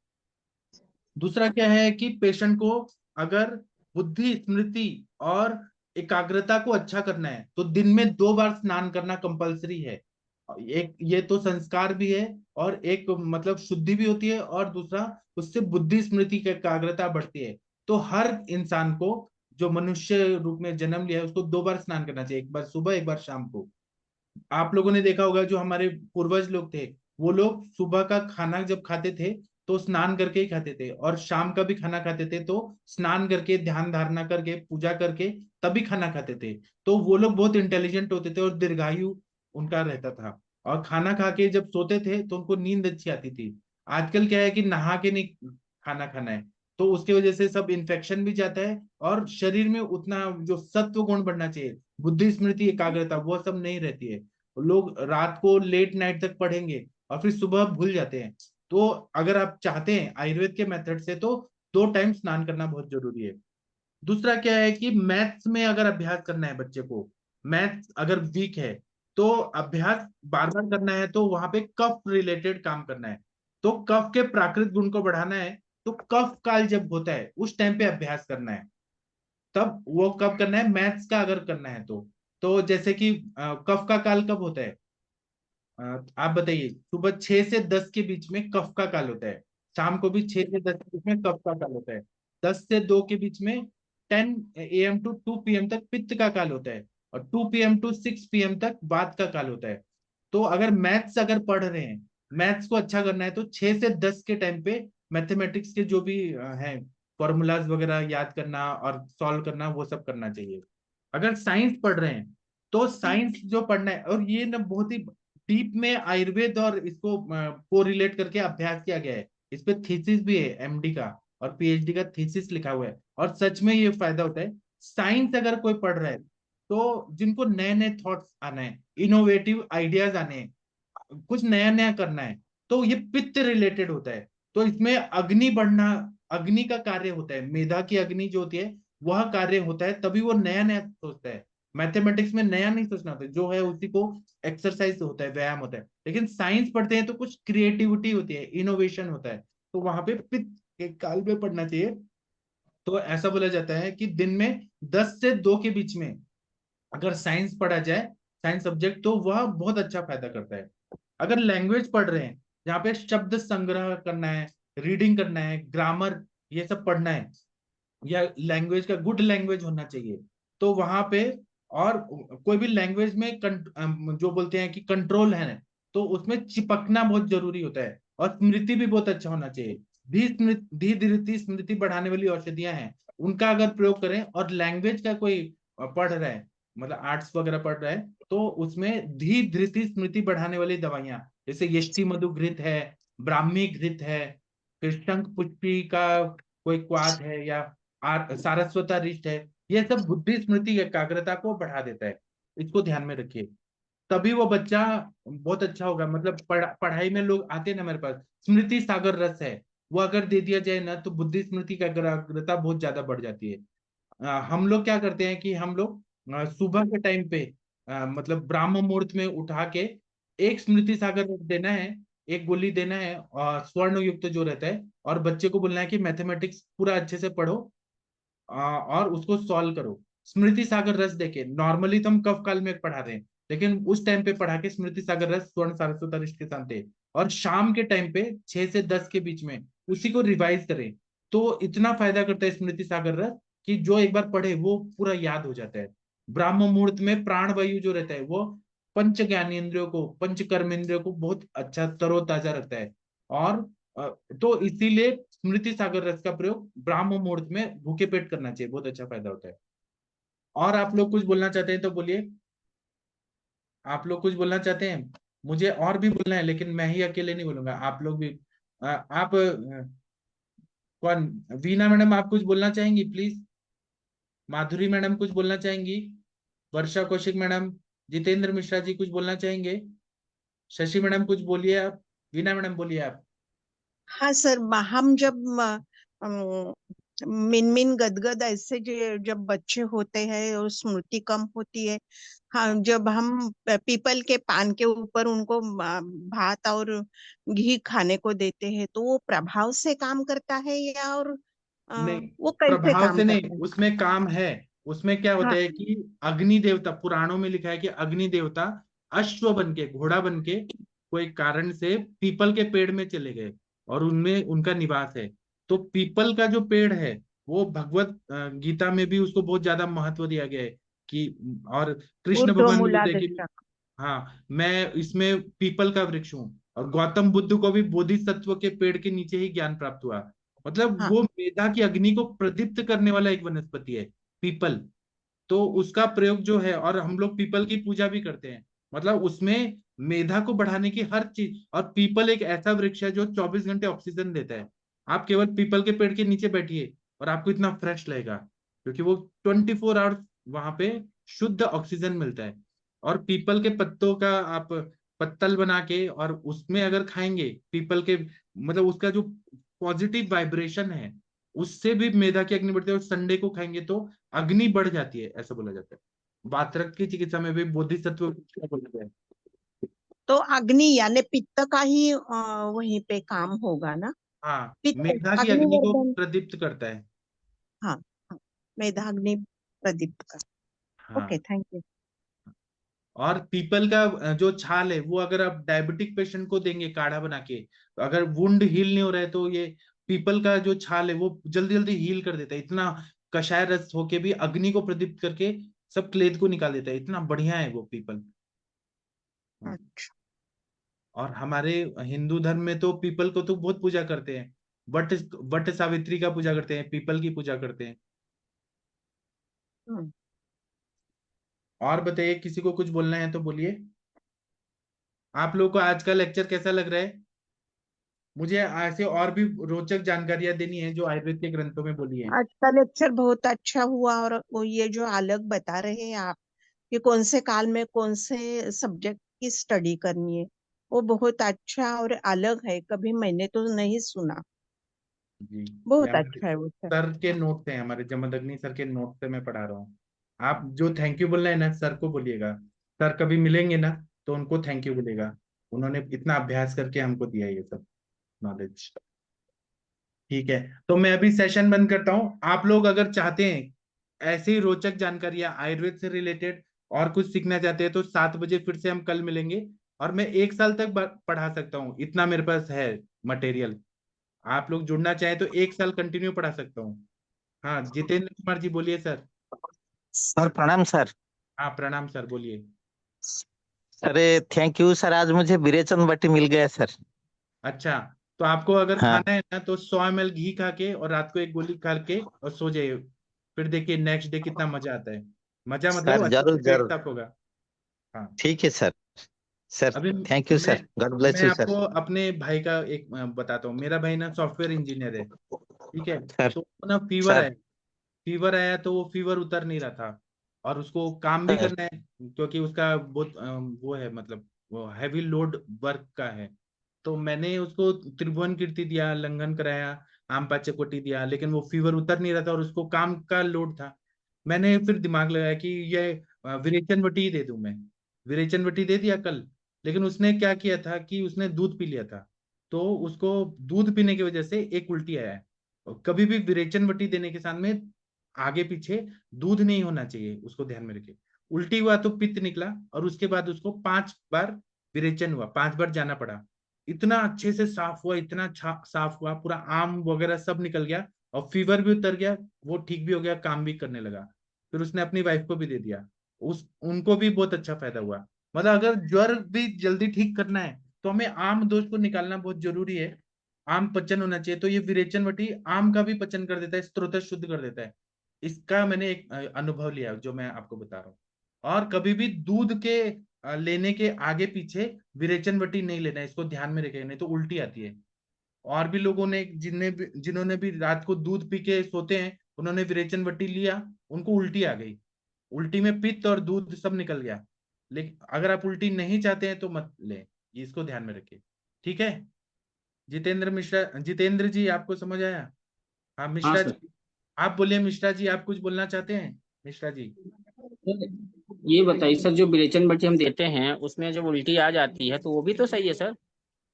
दूसरा क्या है कि पेशेंट को अगर बुद्धि, स्मृति और एकाग्रता को अच्छा करना है तो दिन में 2 बार स्नान करना कंपलसरी है। एक ये तो संस्कार भी है और एक मतलब शुद्धि भी होती है, और दूसरा उससे बुद्धि, स्मृति की एकाग्रता बढ़ती है। तो हर इंसान को जो मनुष्य रूप में जन्म लिया है उसको 2 बार स्नान करना चाहिए, एक बार सुबह एक बार शाम को। आप लोगों ने देखा होगा जो हमारे पूर्वज लोग थे वो लोग सुबह का खाना जब खाते थे तो स्नान करके ही खाते थे, और शाम का भी खाना खाते थे तो स्नान करके, ध्यान धारणा करके, पूजा करके तभी खाना खाते थे। तो वो लोग बहुत इंटेलिजेंट होते थे और दीर्घायु उनका रहता था। और खाना खा के जब सोते थे तो उनको नींद अच्छी आती थी। आजकल क्या है कि नहा के नहीं खाना खाना है, तो उसकी वजह से सब इन्फेक्शन भी जाता है और शरीर में उतना जो सत्व गुण बढ़ना चाहिए, बुद्धि, स्मृति, एकाग्रता, वो सब नहीं रहती है। लोग रात को लेट नाइट तक पढ़ेंगे और फिर सुबह भूल जाते हैं। तो अगर आप चाहते हैं आयुर्वेद के मेथड से तो 2 टाइम स्नान करना बहुत जरूरी है। दूसरा क्या है कि मैथ्स में अगर अभ्यास करना है बच्चे को, मैथ्स अगर वीक है तो अभ्यास बार बार करना है, तो वहां पे कफ रिलेटेड काम करना है। तो कफ के प्राकृत गुण को बढ़ाना है तो कफ काल जब होता है उस टाइम पे अभ्यास करना है। तब वो कब करना है, मैथ्स का अगर करना है तो जैसे कि कफ का काल कब होता है, आप बताइए। सुबह 6 से 10 के बीच में कफ का काल होता है, शाम को भी 6 से 10 के बीच में कफ का काल होता है, 10 से 2 के बीच में 10 AM टू 2 PM तक पित्त का काल होता है, और 2 PM टू 6 PM तक वात का काल होता है। तो अगर मैथ्स अगर पढ़ रहे हैं, मैथ्स को अच्छा करना है तो 6 से 10 के टाइम पे मैथमेटिक्स के जो भी हैं फॉर्मूलाज वगैरह याद करना और सॉल्व करना वो सब करना चाहिए। अगर साइंस पढ़ रहे हैं तो साइंस जो पढ़ना है, और ये ना बहुत ही डीप में आयुर्वेद और इसको को रिलेट करके अभ्यास किया गया है। इस पे थीसिस भी है एमडी का और पीएचडी का थीसिस लिखा हुआ है, और सच में ये फायदा होता है। साइंस अगर कोई पढ़ रहा है तो जिनको नए नए थॉट्स आना है, इनोवेटिव आइडियाज आने हैं, कुछ नया नया करना है, तो ये पित्त रिलेटेड होता है। तो इसमें अग्नि बढ़ना, अग्नि का कार्य होता है, मेधा की अग्नि जो होती है वह कार्य होता है, तभी वो नया नया सोचता है। मैथमेटिक्स में नया नहीं सोचना होता है, जो है उसी को एक्सरसाइज होता है, व्यायाम होता है। लेकिन साइंस पढ़ते हैं तो कुछ क्रिएटिविटी होती है, इनोवेशन होता है, तो वहां पे पित्त के काल में पढ़ना चाहिए। तो ऐसा बोला जाता है कि दिन में 10 से 2 के बीच में अगर साइंस पढ़ा जाए, साइंस सब्जेक्ट, तो वह बहुत अच्छा फायदा करता है। अगर लैंग्वेज पढ़ रहे हैं जहाँ पे शब्द संग्रह करना है, रीडिंग करना है, ग्रामर ये सब पढ़ना है, या लैंग्वेज का गुड लैंग्वेज होना चाहिए, तो वहां पे, और कोई भी लैंग्वेज में जो बोलते हैं कि कंट्रोल है, तो उसमें चिपकना बहुत जरूरी होता है, और स्मृति भी बहुत अच्छा होना चाहिए। धी धृति स्मृति बढ़ाने वाली औषधियां हैं, उनका अगर प्रयोग करें, और लैंग्वेज का कोई पढ़ रहा है, मतलब आर्ट्स वगैरह पढ़ रहा है, तो उसमें धी धृति स्मृति बढ़ाने वाली दवाइयां, जैसे यष्टि मधु घृत है, ब्राह्मी घृत है, फिर शंख पुष्पी का कोई क्वाथ है, या सारस्वता रिष्ट है, ये सब बुद्धि स्मृति एकाग्रता को बढ़ा देता है। इसको ध्यान में रखिए, तभी वो बच्चा बहुत अच्छा होगा। मतलब पढ़ाई में लोग आते हैं ना मेरे पास, स्मृति सागर रस है, वो अगर दे दिया जाए ना, तो बुद्धि स्मृति की एकाग्रता बहुत ज्यादा बढ़ जाती है। हम लोग क्या करते हैं कि हम लोग सुबह के टाइम पे मतलब ब्राह्म मुहूर्त में उठा के एक स्मृति सागर रस देना है, एक गोली देना है, और स्वर्ण युक्त जो रहता है, और बच्चे को बोलना है कि मैथमेटिक्स पूरा अच्छे से पढ़ो, और उसको सॉल्व करो। स्मृति सागर रस देके, नॉर्मली तो हम कफ काल में पढ़ा रहे हैं, लेकिन उस टाइम पे पढ़ा के स्मृति सागर रस स्वर्ण सारस्वत रिष्ट के साथ दे, और शाम के टाइम पे 6 से 10 के बीच में उसी को रिवाइज करें। तो इतना फायदा करता है स्मृति सागर रस कि जो एक बार पढ़े वो पूरा याद हो जाता है। ब्राह्म मुहूर्त में प्राण वायु जो रहता है वो पंच ज्ञानेंद्रियों को, पंच कर्मेंद्रियों को बहुत अच्छा तरोताजा रखता है। और अ, तो इसीलिए स्मृति सागर रस का प्रयोग ब्राह्म मुहूर्त में भूखे पेट करना चाहिए, बहुत अच्छा फायदा होता है। और आप लोग कुछ बोलना चाहते हैं तो बोलिए, आप लोग कुछ बोलना चाहते हैं? मुझे और भी बोलना है, लेकिन मैं ही अकेले नहीं बोलूंगा, आप लोग भी। आप कौन, वीना मैडम आप कुछ बोलना चाहेंगी प्लीज? माधुरी मैडम कुछ बोलना चाहेंगी? वर्षा कौशिक मैडम, जितेंद्र मिश्रा जी कुछ बोलना चाहेंगे? शशि मैडम कुछ बोलिए आप, वीना मैडम बोलिए आप। हाँ सर, हम जब मिनमिन गदगद ऐसे जब बच्चे होते हैं और स्मृति कम होती है, हाँ, जब हम पीपल के पान के ऊपर उनको भात और घी खाने को देते हैं, तो वो प्रभाव से काम करता है या और नहीं, वो कैसे प्रभाव काम से नहीं, करता है? उसमें काम है। उसमें क्या होता हाँ। है कि अग्नि देवता, पुराणों में लिखा है कि अग्नि देवता अश्व बन के, घोड़ा बन के कोई कारण से पीपल के पेड़ में चले गए, और उनमें उनका निवास है। तो पीपल का जो पेड़ है, वो भगवत गीता में भी उसको बहुत ज्यादा महत्व दिया गया है कि, और कृष्ण भगवान भी बोलते हैं कि, ऊर्ध्वमूलाधिष्ठा। हाँ, मैं इसमें पीपल का वृक्ष हूँ। और गौतम बुद्ध को भी बोधिसत्व के पेड़ के नीचे ही ज्ञान प्राप्त हुआ। मतलब हाँ। वो मेधा की अग्नि को प्रदीप्त करने वाला एक वनस्पति है पीपल। तो उसका प्रयोग जो है, और हम लोग पीपल की पूजा भी करते हैं, मतलब उसमें मेधा को बढ़ाने की हर चीज। और पीपल एक ऐसा वृक्ष है जो 24 घंटे ऑक्सीजन देता है। आप केवल पीपल के पेड़ के नीचे बैठिए और आपको इतना फ्रेश लगेगा, क्योंकि वो 24 आवर्स वहां पे शुद्ध ऑक्सीजन मिलता है। और पीपल के पत्तों का आप पत्तल बना के, और उसमें अगर खाएंगे पीपल के, मतलब उसका जो पॉजिटिव वाइब्रेशन है, उससे भी मेधा की अग्नि बढ़ती है। और संडे को खाएंगे तो अग्नि बढ़ जाती है, ऐसा बोला जाता है। वातरक्त की चिकित्सा में भी बोधिसत्व बोला गया है। तो अग्नि यानी पित्त का ही वहीं पे काम होगा ना? हाँ, पित्त मेधा की अग्नि को अग्निवर्धन। प्रदीप्त करता है। हाँ, हाँ, मेधाग्नि प्रदीप्त का। ओके, हाँ, थैंक यू। और पीपल का जो छाल है, वो अगर आप डायबिटिक पेशेंट को देंगे काढ़ा बना के, अगर वुंड हील नहीं हो रहा है, तो ये पीपल का जो छाल है वो जल्दी जल्दी हील कर देता है। इतना कषाय रस होके भी अग्नि को प्रदीप्त करके सब क्लेद को निकाल देता है, इतना बढ़िया है वो पीपल। अच्छा। और हमारे हिंदू धर्म में तो पीपल को तो बहुत पूजा करते हैं। वट वट सावित्री का पूजा करते हैं, पीपल की पूजा करते हैं। हम्म। और बताइए, किसी को कुछ बोलना है तो बोलिए। आप लोगों को आज का लेक्चर कैसा लग रहा है? मुझे ऐसे और भी रोचक जानकारियां देनी है जो आयुर्वेद के ग्रंथों में बोली है। आज का लेक्चर बहुत अच्छा हुआ, और वो ये जो अलग बता रहे हैं आप कि कौन से काल में कौन से सब्जेक्ट की स्टडी करनी है, वो बहुत अच्छा और अलग है, कभी मैंने तो नहीं सुना। जी, ये बहुत हमारे अच्छा है वो सर। सर के नोट से, हमारे जमदग्नि सर के नोट से मैं पढ़ा रहा हूँ। आप जो थैंक यू बोलना है ना, सर को बोलिएगा। सर कभी मिलेंगे ना तो उनको थैंक यू बोलेगा। उन्होंने इतना अभ्यास करके हमको दिया ये सब नॉलेज। ठीक है, तो मैं अभी सेशन बंद करता हूँ। आप लोग अगर चाहते हैं ऐसी रोचक जानकारियां आयुर्वेद से रिलेटेड और कुछ सीखना चाहते हैं तो 7 बजे फिर से हम कल मिलेंगे। और मैं 1 साल तक पढ़ा सकता हूँ, इतना मेरे पास है मटेरियल। आप लोग जुड़ना चाहें तो 1 साल कंटिन्यू पढ़ा सकता हूँ। हाँ, जितेंद्र कुमार जी बोलिए सर। सर प्रणाम सर। हाँ, प्रणाम सर, बोलिए। अरे थैंक यू सर, आज मुझे विरेचन बटी मिल गया सर। अच्छा, तो आपको अगर हाँ खाना है ना तो 100 ml घी खा के और रात को एक गोली खा के और सो जाइए। फिर देखिए नेक्स्ट डे कितना मजा आता है। मजा मतलब सर, अच्छे जरूर से पेट जरूर। साफ होगा। हाँ। ठीक है सर। सर अभी थैंक यू मैं सर, गॉड ब्लेस मैं यू आपको सर। अपने भाई का एक बताता हूँ। मेरा भाई ना सॉफ्टवेयर इंजीनियर है, ठीक है। सर। तो उसको ना फीवर सर। है। फीवर आया तो वो फीवर उतर नहीं रहा था। और उसको काम भी सर। करना है क्योंकि उसका बहुत वो है, मतलब वो हैवी लोड वर्क का है। तो मैंने उसको त्रिभुवन कीर्ति दिया, लंघन कराया, आम पाचकोटी दिया, लेकिन वो फीवर उतर नहीं रहा था और उसको काम का लोड था। मैंने फिर दिमाग लगाया कि ये विरेचन वटी ही दे दूं मैं। विरेचन वटी दे दिया कल। लेकिन उसने क्या किया था कि उसने दूध पी लिया था। तो उसको दूध पीने की वजह से एक उल्टी आया है। और कभी भी विरेचन वटी देने के साथ में आगे पीछे दूध नहीं होना चाहिए, उसको ध्यान में रखिए। उल्टी हुआ तो पित्त निकला और उसके बाद उसको 5 बार विरेचन हुआ, 5 बार जाना पड़ा। इतना अच्छे से साफ हुआ, इतना साफ हुआ, पूरा आम वगैरह सब निकल गया। और फीवर भी उतर गया, वो ठीक भी हो गया, काम भी करने लगा। फिर उसने अपनी वाइफ को भी दे दिया। उनको भी बहुत अच्छा फायदा हुआ। मतलब अगर ज्वर भी जल्दी ठीक करना है तो हमें आम दोष को निकालना बहुत जरूरी है। आम पचन होना चाहिए, तो ये विरेचन वटी आम का भी पचन कर देता है, स्त्रोत शुद्ध कर देता है। इसका मैंने एक अनुभव लिया जो मैं आपको बता रहा हूँ। और कभी भी दूध के लेने के आगे पीछे विरेचन वटी नहीं लेना है, इसको ध्यान में रखिए, नहीं तो उल्टी आती है। और भी लोगों ने जिन्होंने भी रात को दूध पी के सोते हैं, उन्होंने विरेचन वटी लिया, उनको उल्टी आ गई। उल्टी में पित्त और दूध सब निकल गया। लेकिन अगर आप उल्टी नहीं चाहते हैं तो मत लें, इसको ध्यान में रखिए। ठीक है। जितेंद्र मिश्रा, जितेंद्र जी आपको समझ आया? हाँ हाँ मिश्रा सर। जी। आप बोलिए मिश्रा जी, आप कुछ बोलना चाहते हैं? मिश्रा जी। ये बताइए सर, जो विरेचन बटी हम देते हैं उसमें जब उल्टी आ जाती है तो वो भी तो सही है सर।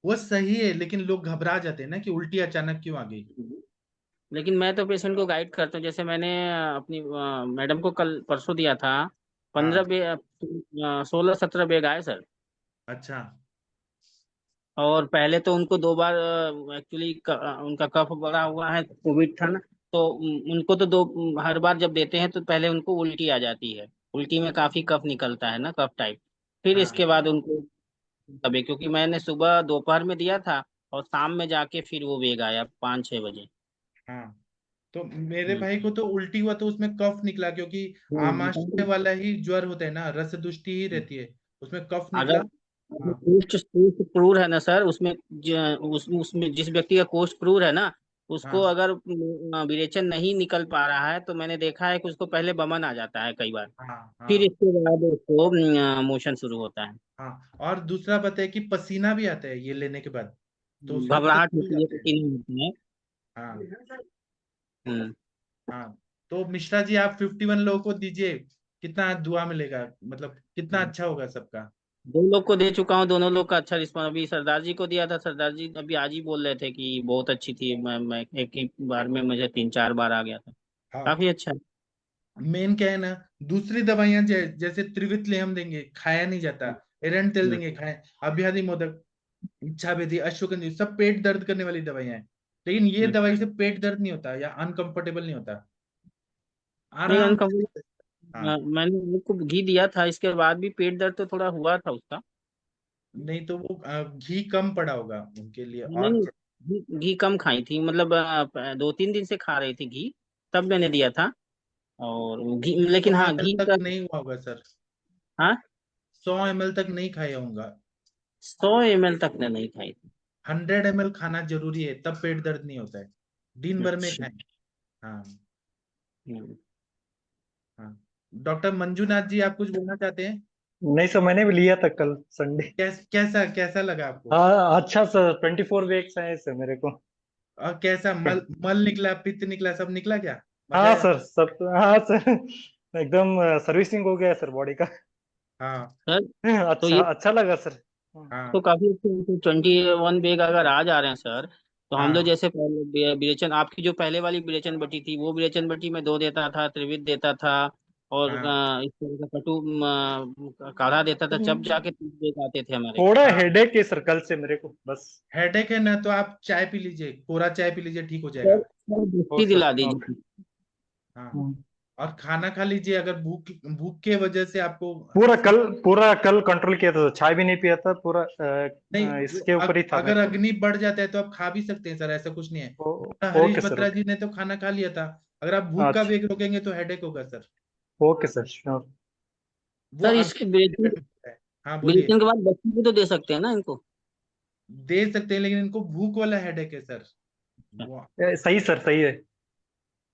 वो सही है, लेकिन लोग घबरा जाते हैं ना कि उल्टी अचानक क्यों आ गई। लेकिन मैं तो पेशेंट को गाइड करता हूँ, जैसे मैंने अपनी मैडम को कल परसों दिया था। हाँ। 16-17 बैग आए सर। अच्छा। और पहले तो उनको 2 बार एक्चुअली उनका कफ बढ़ा हुआ है, कोविड था ना। तो उनको तो हर बार जब देते हैं तो पहले उनको उल्टी आ जाती है। उल्टी में काफी कफ निकलता है ना, कफ टाइप। फिर हाँ। इसके बाद उनको तभी, क्योंकि मैंने सुबह दोपहर में दिया था और शाम में जाके फिर वो वेग आया 5-6 बजे। हाँ, तो मेरे हम्म। भाई को तो उल्टी हुआ तो उसमें कफ निकला, क्योंकि आमाशय वाला ही ज्वर होता है ना, रस दुष्टि ही रहती है। उसमें कफ निकला। अगर हाँ। कोष्ठ कोष्ठ क्रूर है ना सर, उसमें उसमें जिस व्यक्ति का कोष्ठ क्रूर है ना, उसको हाँ। अगर विरेचन नहीं निकल पा रहा है तो मैंने देखा है कि उसको पहले बमन आ जाता है कई बार। हाँ। फिर हाँ। इसके बाद उसको मोशन शुरू होता है। हाँ, और दूसरा बात है कि पसीना भी आता है ये लेने के बाद, तो उसको भी घबराहट भूल होती है, जाते हैं। पसीना होती है। हाँ। हम्म। हाँ, तो मिश्रा जी आप 51 लोगों को दीजिए, कितना दुआ मिलेगा, मतलब कितना अच्छा होगा सबका। 2 लोग को दे चुका हूँ, दोनों लोग का अच्छा रिस्पॉन्स। अभी सरदार जी को दिया था, सरदार जी अभी आज ही बोल रहे थे कि बहुत अच्छी थी। मैं एक ही बार में मुझे 3-4 बार आ गया था। हाँ, काफी अच्छा है। मेन क्या है ना, दूसरी दवाइयां जैसे त्रिवित हम देंगे, खाया नहीं जाता। एरंड तेल हम्म। देंगे, खाए। अभ्यादि मोदक, इच्छा भेदी, अश्वगंधी, सब पेट दर्द करने वाली दवाइयां हैं। लेकिन ये हम्म। दवाई से पेट दर्द नहीं होता या अनकंफर्टेबल नहीं होता, नहीं आराम से। हाँ। मैंने उनको घी दिया था, इसके बाद भी पेट दर्द तो थोड़ा हुआ था उसका। नहीं तो वो घी कम पड़ा होगा उनके लिए नहीं और नहीं, घी कम खाई थी, मतलब 2-3 दिन से खा रही थी घी, तब मैंने दिया था। और घी, लेकिन 100 हाँ ml घी तक का। नहीं हुआ होगा सर। हाँ, 100 ml तक नहीं खाया होगा। 100 ml तक ने नहीं खाई थी। 100 ml खाना जरूरी है, तब पेट दर्द नहीं होता है। दिन भर में अच्छा। खाएं। हाँ। हम्म। हाँ। डॉक्टर मंजूनाथ जी आप कुछ बोलना चाहते हैं? नहीं सर, मैंने भी लिया था कल संडे। कैसा कैसा लगा आपको? हाँ अच्छा सर, 24 वीक्स है सर मेरे को। और कैसा मल मल निकला, पित्त निकला, सब निकला क्या? मजा हाँ आया? सर, सब हाँ सर, एकदम सर्विसिंग हो गया सर बॉडी का। हाँ सर तो अच्छा ये अच्छा लगा सर। तो हाँ काफी अच्छे 21 बैग अगर आ जा रहे हैं सर, तो हम लोग हाँ जैसे पहले विरेचन आपकी जो पहले वाली विरेचन बटी थी, वो विरेचन बटी में 2 देता था, त्रिविध देता था, और हाँ इस तरह का कटु काढ़ा देता था, जब जाके 30 बैग आते थे हमारे। थोड़ा हाँ। हेडेक है सर कल से मेरे को बस। हेडेक है ना, तो आप चाय पी लीजिए, कोरा चाय पी लीजिए, ठीक हो सर जाएगा। सर ओ दृष्टि सर दिला ओके। दीजिए। हाँ। और खाना खा लीजिए, अगर भूख भूख के वजह से आपको पूरा कल कंट्रोल किया था, चाय भी नहीं पिया था पूरा, नहीं, इसके ऊपर ही था अगर मेरे को। अग्नि बढ़ जाता है तो आप खा भी सकते हैं सर, ऐसा कुछ नहीं है। Oh, Harish okay sir Batra okay. जी ने तो खाना खा लिया था। अगर आप भूख का अच्छा वेग रोकेंगे तो हेडेक होगा सर। Okay sir sure. वो सर इसके अग्नि विरेचन है। हाँ बोलिए। विरेचन के बाद बच्ची भी तो दे सकते हैं ना इनको? दे सकते हैं, लेकिन इनको भूख वाला हेडेक है सर। वो सही सर, सही है।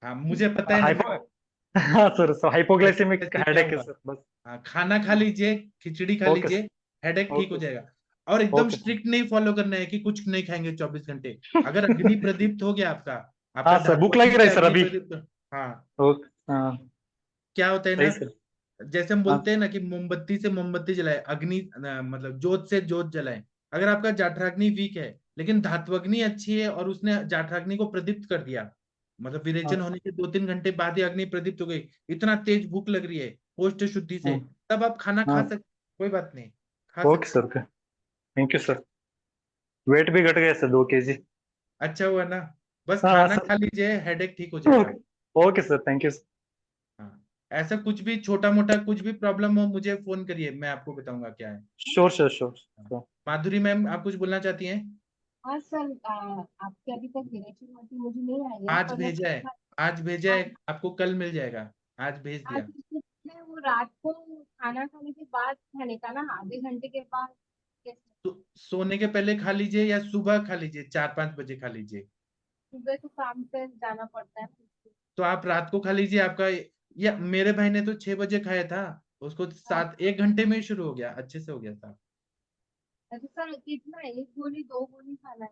हाँ, मुझे पता है ना, हाइपो हाँ सर, हाइपोग्लाइसेमिक कैसे क्या हेडेक है हुआ। सर बस। हाँ, खाना खा लीजिए, खिचड़ी खा ओके लीजिए, सर हेडेक ठीक हो ओके जाएगा। और एकदम ओके स्ट्रिक्ट नहीं फॉलो करना है कि कुछ नहीं खाएंगे 24 घंटे। अगर अग्नि प्रदीप्त हो गया आपका, आपका हाँ सर, भूख लग धात्वग्नि रहा से है सर अग्नि अभी। प्रदीप्त। हाँ। ओके हाँ। क्या होता है सही ना, सर। जैसे हम हाँ बोलते हैं ना कि मोमबत्ती से मोमबत्ती जलाए, अग्नि मतलब जोत से जोत जलाए। अगर आपका जाठराग्नि वीक है लेकिन धात्वग्नि अच्छी है और उसने जाठराग्नि को प्रदीप्त कर दिया, मतलब हाँ विरेचन होने के 2-3 घंटे बाद ही अग्नि प्रदीप्त हो गई, इतना तेज भूख लग रही है कोष्ठ शुद्धि से, हाँ तब आप खाना खा हाँ। सकते, कोई बात नहीं, खा ओके सकते। Sir okay. Thank you sir. Weight भी घट गया सर 2 kg। अच्छा हुआ ना, बस हाँ खाना सर। खा लीजिए, हेडेक ठीक हो जाएगा। Okay okay sir, thank you. हाँ, ऐसा कुछ भी छोटा मोटा कुछ भी प्रॉब्लम हो मुझे फोन करिए, मैं आपको बताऊंगा क्या है। Sure sir sure. Madhuri ma'am, आप कुछ बोलना चाहती हैं? हाँ सर, आपके अभी तक विरेचन वाटी मुझे नहीं आई है, आज पर भेजा है, आज भेजा है, आज आपको कल मिल जाएगा। आज भेज आज दिया। मैं वो रात को खाना खाने के बाद खाने का ना, आधे घंटे के बाद कैसे? तो सोने के पहले खा लीजिए या सुबह खा लीजिए, 4-5 बजे खा लीजिए। सुबह तो काम पे जाना पड़ता है। तो आप रात को खा लीजिए, आपका, या मेरे भाई ने तो 6 बजे खाया था, उसको हाँ, 1 घंटे में ही शुरू हो गया, अच्छे से हो गया था। अच्छा सर, कितना, 1 गोली 2 गोली खाना है?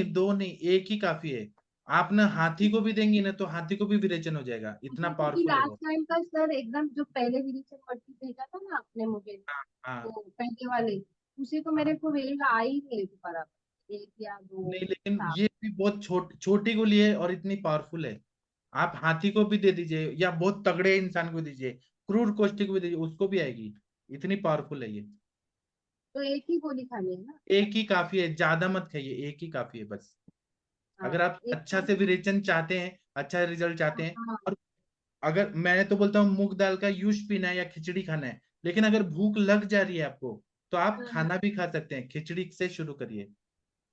दो नहीं, एक ही काफी है। आप ना हाथी को भी देंगी ना तो हाथी को भी विरेचन हो जाएगा, इतना अच्छा, क्योंकि पावरफुल है लास्ट वो। टाइम का सर एकदम जो पहले विरेचन वाटी भेजा था ना आपने मुझे, हाँ वो पहले वाले, उसे तो हाँ। मेरे को वेग आ ही नहीं बराबर, 1 या 2 नहीं, लेकिन था। ये भी बहुत छोटी गोली है और इतनी पावरफुल है। आप हाथी को भी दे दीजिए या बहुत तगड़े इंसान को दीजिए, क्रूर कोष्ठी को भी दीजिए, उसको भी आएगी, इतनी पावरफुल है ये। तो एक ही गोली खानी है ना? एक ही काफी है, ज्यादा मत खाइए, एक ही काफी है बस। हाँ, अगर आप एक अच्छा तो से विरेचन चाहते हैं, अच्छा रिजल्ट चाहते हैं, हाँ और अगर मैं तो बोलता हूँ मूंग दाल का यूज पीना है या खिचड़ी खाना है, लेकिन अगर भूख लग जा रही है आपको तो आप हाँ, खाना भी खा सकते हैं, खिचड़ी से शुरू करिए।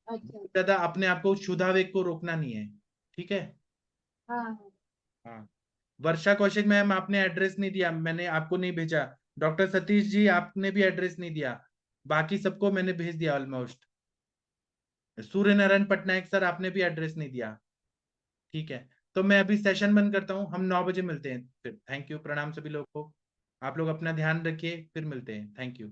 अच्छा, बहुत ज्यादा अपने आप को क्षुधावेग को रोकना नहीं है, ठीक है। हाँ हाँ। हाँ। वर्षा कौशिक मैम, आपने एड्रेस नहीं दिया, मैंने आपको नहीं भेजा। डॉक्टर सतीश जी, आपने भी एड्रेस नहीं दिया, बाकी सबको मैंने भेज दिया ऑलमोस्ट। सूर्य नारायण पटनायक सर, आपने भी एड्रेस नहीं दिया, ठीक है। तो मैं अभी सेशन बंद करता हूँ, हम 9 बजे मिलते हैं फिर। थैंक यू, प्रणाम सभी लोगों को। आप लोग अपना ध्यान रखिए, फिर मिलते हैं, थैंक यू।